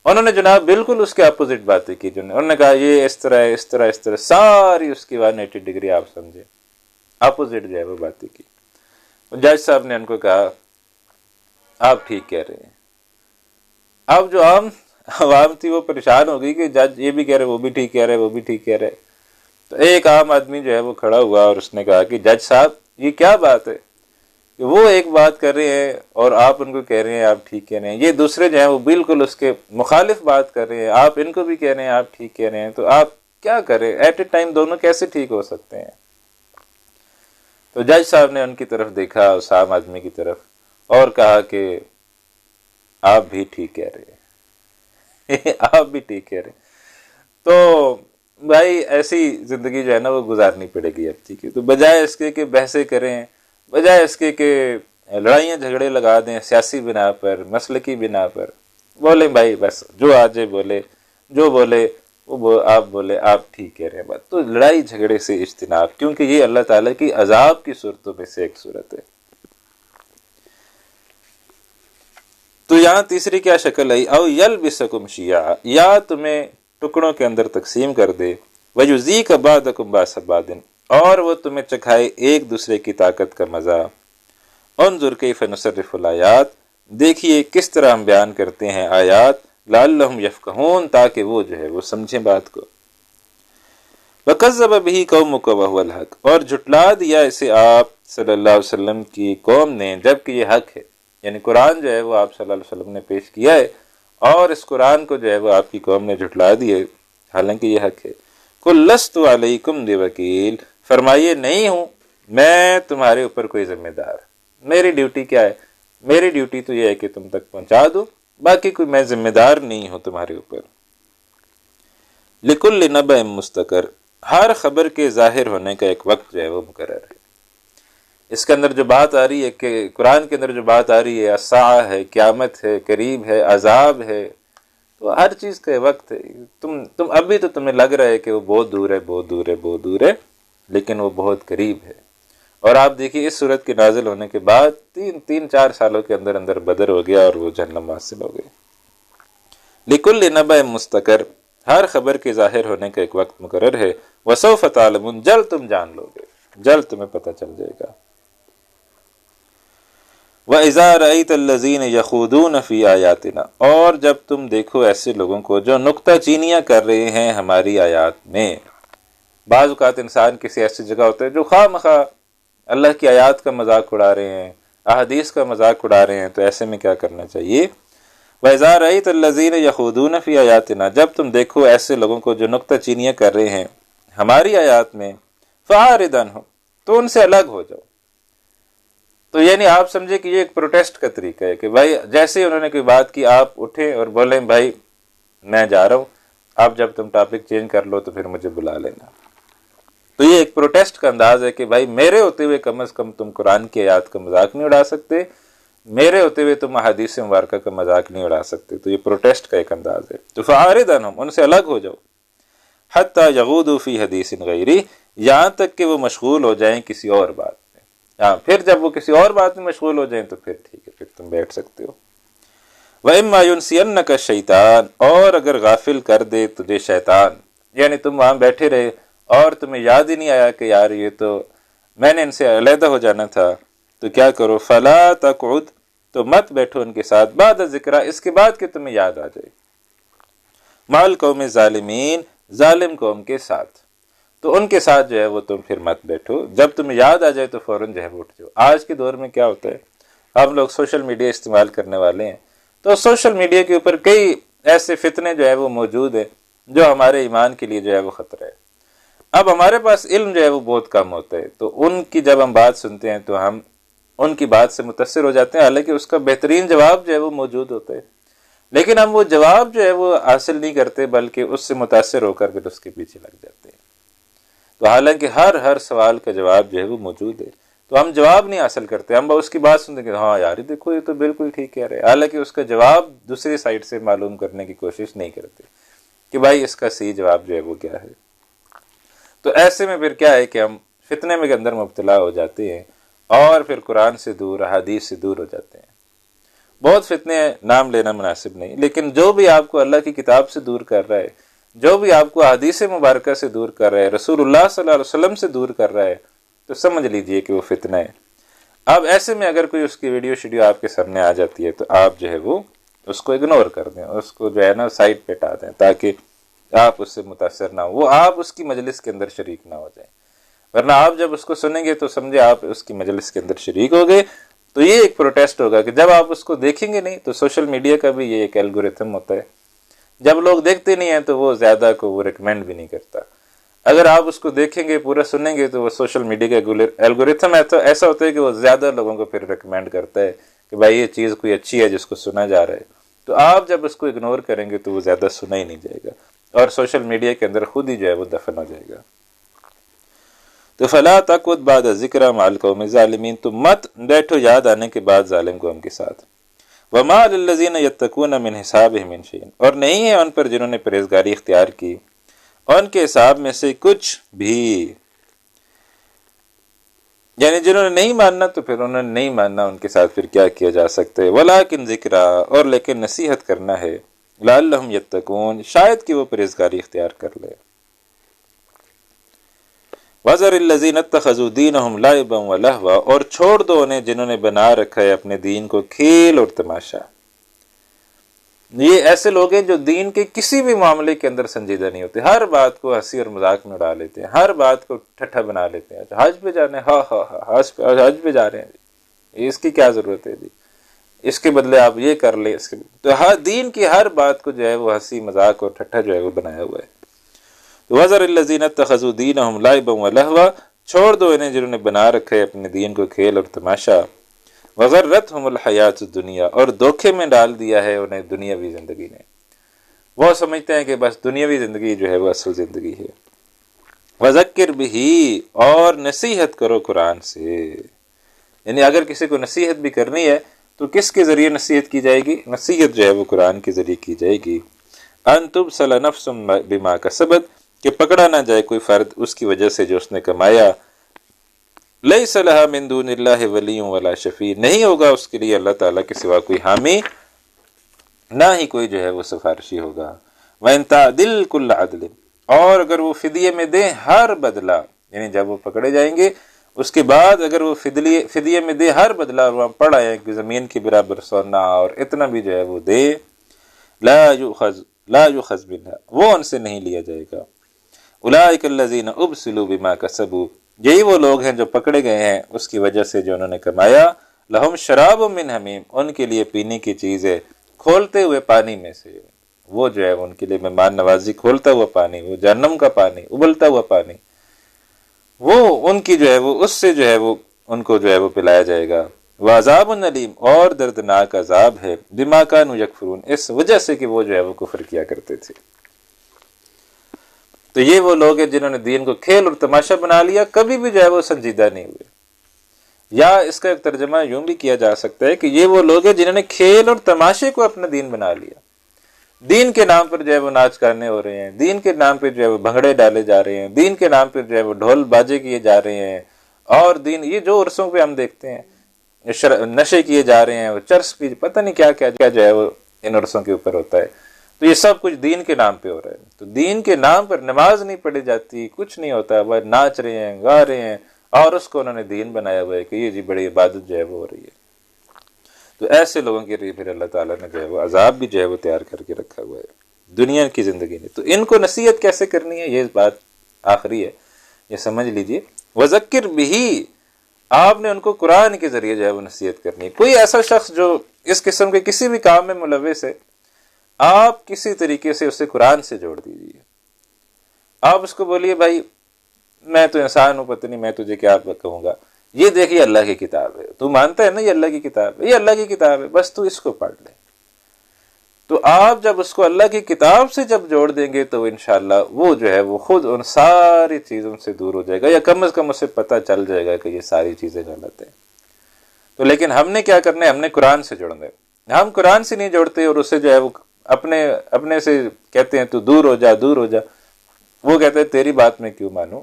انہوں نے جناب بالکل اس کے اپوزٹ باتیں کی، انہوں نے کہا یہ اس طرح ہے، اس طرح، اس طرح، ساری اس کی 180 ڈگری آپ سمجھے اپوزٹ جو ہے وہ باتیں کی۔ جج صاحب نے ان کو کہا آپ ٹھیک کہہ رہے ہیں۔ اب جو عوام تھی وہ پریشان ہو گئی کہ جج یہ بھی کہہ رہے، وہ بھی ٹھیک کہہ رہے، وہ بھی ٹھیک کہہ رہے، تو ایک عام آدمی جو ہے وہ کھڑا ہوا اور اس نے کہا کہ جج صاحب یہ کیا بات ہے کہ وہ ایک بات کر رہے ہیں اور آپ ان کو کہہ رہے ہیں آپ ٹھیک کہہ رہے ہیں، یہ دوسرے جو ہیں وہ بالکل اس کے مخالف بات کر رہے ہیں، آپ ان کو بھی کہہ رہے ہیں آپ ٹھیک کہہ رہے ہیں، تو آپ کیا کریں، ایٹ اے ٹائم دونوں کیسے ٹھیک ہو سکتے ہیں؟ تو جج صاحب نے ان کی طرف دیکھا، اس عام آدمی کی طرف، اور کہا کہ آپ بھی ٹھیک کہہ رہے ہیں آپ بھی ٹھیک کہہ رہے ہیں۔ تو بھائی ایسی زندگی جو ہے نا وہ گزارنی پڑے گی اب، ٹھیک ہے، تو بجائے اس کے کہ بحثیں کریں، بجائے اس کے کہ لڑائیاں جھگڑے لگا دیں سیاسی بنا پر، مسلکی بنا پر، بولیں بھائی بس جو آ جائے بولے، جو بولے وہ آپ بولے آپ ٹھیک کہہ رہے ہیں بات، تو لڑائی جھگڑے سے اجتناب، کیونکہ یہ اللہ تعالیٰ کی عذاب کی صورتوں میں سے ایک صورت ہے۔ تو یہاں تیسری کیا شکل آئی، او یلبسکم شیعا، یا تمہیں ٹکڑوں کے اندر تقسیم کر دے، ویذیق بعضکم باس بعض، اور وہ تمہیں چکھائے ایک دوسرے کی طاقت کا مزہ۔ انظر کیف نصرف الآیات، دیکھیے کس طرح ہم بیان کرتے ہیں آیات، لعلہم یفقہون، تاکہ وہ جو ہے وہ سمجھیں بات کو۔ وکذب بہ قومک وہو الحق، اور جھٹلا دیا اسے آپ صلی اللہ علیہ وسلم کی قوم نے جبکہ یہ حق ہے، یعنی قرآن جو ہے وہ آپ صلی اللہ علیہ وسلم نے پیش کیا ہے اور اس قرآن کو جو ہے وہ آپ کی قوم نے جھٹلا دیا ہے حالانکہ یہ حق ہے۔ قل لست علیکم بوکیل، فرمائیے نہیں ہوں میں تمہارے اوپر کوئی ذمہ دار، میری ڈیوٹی کیا ہے، میری ڈیوٹی تو یہ ہے کہ تم تک پہنچا دوں، باقی کوئی میں ذمہ دار نہیں ہوں تمہارے اوپر۔ لکل نبأ مستقر، ہر خبر کے ظاہر ہونے کا ایک وقت جو ہے وہ مقرر ہے۔ اس کے اندر جو بات آ رہی ہے کہ قرآن کے اندر جو بات آ رہی ہے الساعہ ہے، قیامت ہے، قریب ہے، عذاب ہے، تو ہر چیز کا وقت ہے۔ تم ابھی تو تمہیں لگ رہا ہے کہ وہ بہت دور ہے، بہت دور ہے، بہت دور ہے، لیکن وہ بہت قریب ہے۔ اور آپ دیکھیے اس صورت کے نازل ہونے کے بعد 3-4 سالوں کے اندر اندر بدر ہو گیا اور وہ جہنم حاصل ہو گئی۔ لکل نبأ مستقر، ہر خبر کے ظاہر ہونے کا ایک وقت مقرر ہے، وسوف تعلمون، جلد تم جان لو گے، جلد تمہیں پتہ چل جائے گا۔ وَإِذَا رَأَيْتَ الَّذِينَ يَخُوضُونَ فِي آيَاتِنَا، اور جب تم دیکھو ایسے لوگوں کو جو نکتہ چینیاں کر رہے ہیں ہماری آیات میں۔ بعض اوقات انسان کسی ایسی جگہ ہوتا ہے جو خواہ مخواہ اللہ کی آیات کا مذاق اڑا رہے ہیں، احادیث کا مذاق اڑا رہے ہیں، تو ایسے میں کیا کرنا چاہیے؟ وَإِذَا رَأَيْتَ الَّذِينَ يَخُوضُونَ فِي آيَاتِنَا، جب تم دیکھو ایسے لوگوں کو جو نکتہ چینیاں کر رہے ہیں ہماری آیات میں، فَأَعْرِضْ عَنْهُمْ، تو ان سے الگ ہو جاؤ۔ تو یعنی آپ سمجھے کہ یہ ایک پروٹیسٹ کا طریقہ ہے کہ بھائی جیسے ہی انہوں نے کوئی بات کی آپ اٹھیں اور بولیں بھائی میں جا رہا ہوں، آپ جب تم ٹاپک چینج کر لو تو پھر مجھے بلا لینا۔ تو یہ ایک پروٹیسٹ کا انداز ہے کہ بھائی میرے ہوتے ہوئے کم از کم تم قرآن کی آیات کا مذاق نہیں اڑا سکتے، میرے ہوتے ہوئے تم احادیث مبارکہ کا مذاق نہیں اڑا سکتے۔ تو یہ پروٹیسٹ کا ایک انداز ہے۔ تو فَأَعْرِضْ عَنْهُمْ، ان سے الگ ہو جاؤ، حَتَّى يَغُوضُوا فِي حَدِيثٍ غَيْرِهِ، یہاں تک کہ وہ مشغول ہو جائیں کسی اور بات میں۔ ہاں پھر جب وہ کسی اور بات میں مشغول ہو جائیں تو پھر ٹھیک ہے، پھر تم بیٹھ سکتے ہو۔ وَإِمَّا يُنْسِيَنَّكَ الشَّيْطَانُ، اور اگر غافل کر دے تجھے شیطان، یعنی تم وہاں بیٹھے رہے اور تمہیں یاد ہی نہیں آیا کہ یار یہ تو میں نے ان سے علیحدہ ہو جانا تھا، تو کیا کرو؟ فَلَا تَقْعُدْ، تو مت بیٹھو ان کے ساتھ، بعد ذکرہ، اس کے بعد کہ تمہیں یاد آ جائے، مع القوم الظالمین، ظالم قوم کے ساتھ، تو ان کے ساتھ جو ہے وہ تم پھر مت بیٹھو، جب تمہیں یاد آ جائے تو فوراً جو ہے وہ اٹھ جاؤ۔ آج کے دور میں کیا ہوتا ہے، ہم لوگ سوشل میڈیا استعمال کرنے والے ہیں، تو سوشل میڈیا کے اوپر کئی ایسے فتنے جو ہے وہ موجود ہیں جو ہمارے ایمان کے لیے جو ہے وہ خطرہ ہے۔ اب ہمارے پاس علم جو ہے وہ بہت کم ہوتا ہے، تو ان کی جب ہم بات سنتے ہیں تو ہم ان کی بات سے متاثر ہو جاتے ہیں، حالانکہ اس کا بہترین جواب جو ہے وہ موجود ہوتا ہے، لیکن ہم وہ جواب جو ہے وہ حاصل نہیں کرتے بلکہ اس سے متاثر ہو کر پھر اس کے پیچھے لگ جاتے ہیں۔ تو حالانکہ ہر سوال کا جواب جو ہے وہ موجود ہے، تو ہم جواب نہیں حاصل کرتے، ہم اس کی بات سنتے کہ ہاں یار دیکھو یہ تو بالکل ٹھیک کہہ رہے، حالانکہ اس کا جواب دوسری سائڈ سے معلوم کرنے کی کوشش نہیں کرتے کہ بھائی اس کا صحیح جواب جو ہے وہ کیا ہے۔ تو ایسے میں پھر کیا ہے کہ ہم فتنے میں کے اندر مبتلا ہو جاتے ہیں اور پھر قرآن سے دور، احادیث سے دور ہو جاتے ہیں۔ بہت فتنے نام لینا مناسب نہیں، لیکن جو بھی آپ کو اللہ کی کتاب سے دور کر رہا ہے، جو بھی آپ کو احادیث مبارکہ سے دور کر رہا ہے، رسول اللہ صلی اللہ علیہ وسلم سے دور کر رہا ہے، تو سمجھ لیجئے کہ وہ فتنہ ہے۔ اب ایسے میں اگر کوئی اس کی ویڈیو شیڈیو آپ کے سامنے آ جاتی ہے تو آپ جو ہے وہ اس کو اگنور کر دیں، اس کو جو ہے نا سائڈ پہ ہٹا دیں، تاکہ آپ اس سے متاثر نہ ہو، وہ آپ اس کی مجلس کے اندر شریک نہ ہو جائیں، ورنہ آپ جب اس کو سنیں گے تو سمجھے آپ اس کی مجلس کے اندر شریک ہو گئے۔ تو یہ ایک پروٹیسٹ ہوگا کہ جب آپ اس کو دیکھیں گے نہیں، تو سوشل میڈیا کا بھی یہ ایک الگورتھم ہوتا ہے، جب لوگ دیکھتے نہیں ہیں تو وہ زیادہ کو وہ ریکمینڈ بھی نہیں کرتا۔ اگر آپ اس کو دیکھیں گے، پورا سنیں گے، تو وہ سوشل میڈیا کا الگورتھم ایسا ہوتا ہے کہ وہ زیادہ لوگوں کو پھر ریکمینڈ کرتا ہے کہ بھائی یہ چیز کوئی اچھی ہے جس کو سنا جا رہا ہے، تو آپ جب اس کو اگنور کریں گے تو وہ زیادہ سنا ہی نہیں جائے گا اور سوشل میڈیا کے اندر خود ہی جو ہے وہ دفن ہو جائے گا۔ تو فلا تقعد بعد ذکر مع القوم الظالمین، تو مت بیٹھو یاد آنے کے بعد ظالم قوم کے ساتھ۔ وما للذین یتقون من حسابهم من شیء، اور نہیں ہے ان پر جنہوں نے پرہیزگاری اختیار کی ان کے حساب میں سے کچھ بھی، یعنی جنہوں نے نہیں ماننا تو پھر انہوں نے نہیں ماننا، ان کے ساتھ پھر کیا کیا جا سکتا ہے۔ ولکن ذکرا، اور لیکن نصیحت کرنا ہے، لعلہم یتقون، شاید کہ وہ پرہیزگاری اختیار کر لے۔ وَذَرِ الَّذِينَ اتَّخَذُوا دِينَهُمْ لَعِبًا وَلَهْوًا، اور چھوڑ دو انہیں جنہوں نے بنا رکھا ہے اپنے دین کو کھیل اور تماشا۔ یہ ایسے لوگ ہیں جو دین کے کسی بھی معاملے کے اندر سنجیدہ نہیں ہوتے، ہر بات کو ہنسی اور مذاق میں اڑا لیتے ہیں، ہر بات کو ٹھٹھا بنا لیتے ہیں۔ حج پہ جانا ہے، ہاں ہاں ہاں حج پہ جا رہے ہیں جی، اس کی کیا ضرورت ہے جی، اس کے بدلے آپ یہ کر لیں، اس کے تو ہر دین کی ہر بات کو جو ہے وہ ہنسی مذاق اور ٹھٹھا جو ہے وہ بنایا ہوا ہے۔ وَذَرِ الَّذِينَ اتَّخَذُوا دِينَهُمْ لَعِبًا وَلَهْوًا، چھوڑ دو انہیں جنہوں نے بنا رکھا ہے اپنے دین کو کھیل اور تماشا۔ وَغَرَّتْهُمُ الْحَيَاةُ الدُّنْيَا، اور دھوکے میں ڈال دیا ہے انہیں دنیاوی زندگی نے، وہ سمجھتے ہیں کہ بس دنیاوی زندگی جو ہے وہ اصل زندگی ہے۔ وَذَكِّرْ بِهِ، اور نصیحت کرو قرآن سے، یعنی اگر کسی کو نصیحت بھی کرنی ہے تو کس کے ذریعے نصیحت کی جائے گی؟ نصیحت جو ہے وہ قرآن کے ذریعے کی جائے گی۔ أَن تُبْصَلَ نَفْسٌ بِمَا كَسَبَتْ، کہ پکڑا نہ جائے کوئی فرد اس کی وجہ سے جو اس نے کمایا۔ لَيْسَ لَهَا مِن دُونِ اللَّهِ وَلِيٌّ وَلَا شَفِيعٌ، نہیں ہوگا اس کے لیے اللہ تعالیٰ کے سوا کوئی حامی نہ ہی کوئی جو ہے وہ سفارشی ہوگا۔ وَإِن تَعْدِلْ كُلَّ عَدْلٍ، اور اگر وہ فدیے میں دیں ہر بدلہ، یعنی جب وہ پکڑے جائیں گے اس کے بعد اگر وہ فدیے میں دے ہر بدلہ، اور وہاں پڑھا ہے کہ زمین کے برابر سونا اور اتنا بھی جو ہے وہ دے، لا یؤخذ منها، وہ ان سے نہیں لیا جائے گا۔ اولئک الذین ابسلوا بما کسبوا، یہی وہ لوگ ہیں جو پکڑے گئے ہیں اس کی وجہ سے جو انہوں نے کمایا۔ لہم شراب من حمیم، ان کے لیے پینے کی چیز ہے کھولتے ہوئے پانی میں سے، وہ جو ہے ان کے لیے مہمان نوازی، کھولتا ہوا پانی، وہ جہنم کا پانی، ابلتا ہوا پانی، وہ ان کی جو ہے وہ اس سے جو ہے وہ ان کو جو ہے وہ پلایا جائے گا۔ وعذاب علیم، اور دردناک عذاب ہے، بما کانوا یکفرون، اس وجہ سے کہ وہ جو ہے وہ کفر کیا کرتے تھے۔ تو یہ وہ لوگ ہیں جنہوں نے دین کو کھیل اور تماشا بنا لیا، کبھی بھی جو ہے وہ سنجیدہ نہیں ہوئے۔ یا اس کا ایک ترجمہ یوں بھی کیا جا سکتا ہے کہ یہ وہ لوگ ہیں جنہوں نے کھیل اور تماشے کو اپنا دین بنا لیا، دین کے نام پر جو ہے وہ ناچ گانے ہو رہے ہیں، دین کے نام پہ جو ہے وہ بھنگڑے ڈالے جا رہے ہیں، دین کے نام پہ جو ہے وہ ڈھول باجے کیے جا رہے ہیں، اور دین یہ جو عرصوں پہ ہم دیکھتے ہیں نشے کیے جا رہے ہیں، وہ چرس پی، پتہ نہیں کیا کیا جو ہے وہ ان عرصوں کے اوپر ہوتا ہے، تو یہ سب کچھ دین کے نام پہ ہو رہا ہے۔ تو دین کے نام پر نماز نہیں پڑھی جاتی، کچھ نہیں ہوتا، وہ ناچ رہے ہیں، گا رہے ہیں، اور اس کو انہوں نے دین بنایا ہوا ہے کہ یہ جی بڑی عبادت جو ہے وہ ہو رہی ہے۔ تو ایسے لوگوں کے لیے پھر اللہ تعالیٰ نے جو ہے وہ عذاب بھی جو ہے وہ تیار کر کے رکھا ہوا ہے دنیا کی زندگی میں۔ تو ان کو نصیحت کیسے کرنی ہے، یہ بات آخری ہے، یہ سمجھ لیجئے۔ وذکر بہ، آپ نے ان کو قرآن کے ذریعے جو ہے وہ نصیحت کرنی ہے۔ کوئی ایسا شخص جو اس قسم کے کسی بھی کام میں ملوث ہے، آپ کسی طریقے سے اسے قرآن سے جوڑ دیجیے۔ آپ اس کو بولیے بھائی میں تو انسان ہوں، پتہ نہیں میں تجھے کیا کہوں گا، یہ دیکھیے اللہ کی کتاب ہے، تو مانتا ہے نا یہ اللہ کی کتاب ہے، یہ اللہ کی کتاب ہے، بس تو اس کو پڑھ لے۔ تو آپ جب اس کو اللہ کی کتاب سے جب جوڑ دیں گے تو انشاءاللہ وہ جو ہے وہ خود ان ساری چیزوں سے دور ہو جائے گا، یا کم از کم اسے پتہ چل جائے گا کہ یہ ساری چیزیں غلط ہیں۔ تو لیکن ہم نے کیا کرنا ہے، ہم نے قرآن سے جوڑنا ہے۔ ہم قرآن سے نہیں جوڑتے اور اسے جو ہے وہ اپنے سے کہتے ہیں تو دور ہو جا، دور ہو جا، وہ کہتے ہیں تیری بات میں کیوں مانوں۔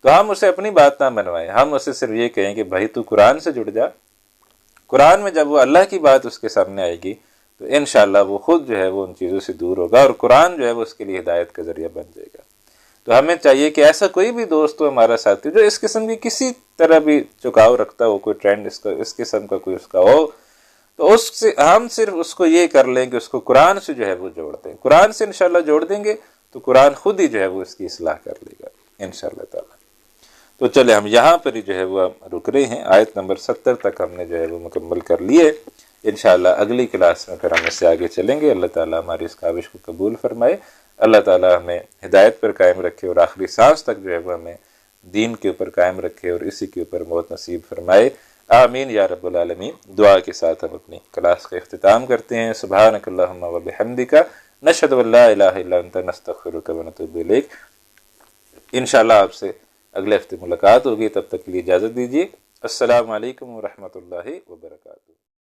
تو ہم اسے اپنی بات نہ بنوائیں، ہم اسے صرف یہ کہیں کہ بھائی تو قرآن سے جڑ جا۔ قرآن میں جب وہ اللہ کی بات اس کے سامنے آئے گی تو انشاءاللہ وہ خود جو ہے وہ ان چیزوں سے دور ہوگا، اور قرآن جو ہے وہ اس کے لیے ہدایت کا ذریعہ بن جائے گا۔ تو ہمیں چاہیے کہ ایسا کوئی بھی دوست ہو ہمارا ساتھی جو اس قسم کی کسی طرح بھی جھکاؤ رکھتا ہو، کوئی ٹرینڈ اس قسم کا کوئی اس کا ہو، تو اس سے ہم صرف اس کو یہ کر لیں کہ اس کو قرآن سے جو ہے وہ جوڑ دیں۔ قرآن سے انشاءاللہ جوڑ دیں گے تو قرآن خود ہی جو ہے وہ اس کی اصلاح کر لے گا انشاءاللہ تعالی۔ تو چلے ہم یہاں پر ہی جو ہے وہ رک رہے ہیں، آیت نمبر 70 تک ہم نے جو ہے وہ مکمل کر لیے۔ انشاءاللہ اگلی کلاس میں پھر ہم اس سے آگے چلیں گے۔ اللہ تعالیٰ ہماری اس کاوش کو قبول فرمائے، اللہ تعالیٰ ہمیں ہدایت پر قائم رکھے اور آخری سانس تک جو ہے وہ ہمیں دین کے اوپر قائم رکھے اور اسی کے اوپر موت نصیب فرمائے، آمین یا رب العالمین۔ دعا کے ساتھ ہم اپنی کلاس کا اختتام کرتے ہیں۔ سبحانک اللہم و بحمدک، نشہد ان لا الہ الا انت، نستغفرک و نتوب الیک۔ انشاءاللہ آپ سے اگلے ہفتے ملاقات ہوگی، تب تک کے لیے اجازت دیجیے۔ السلام علیکم ورحمۃ اللہ وبرکاتہ۔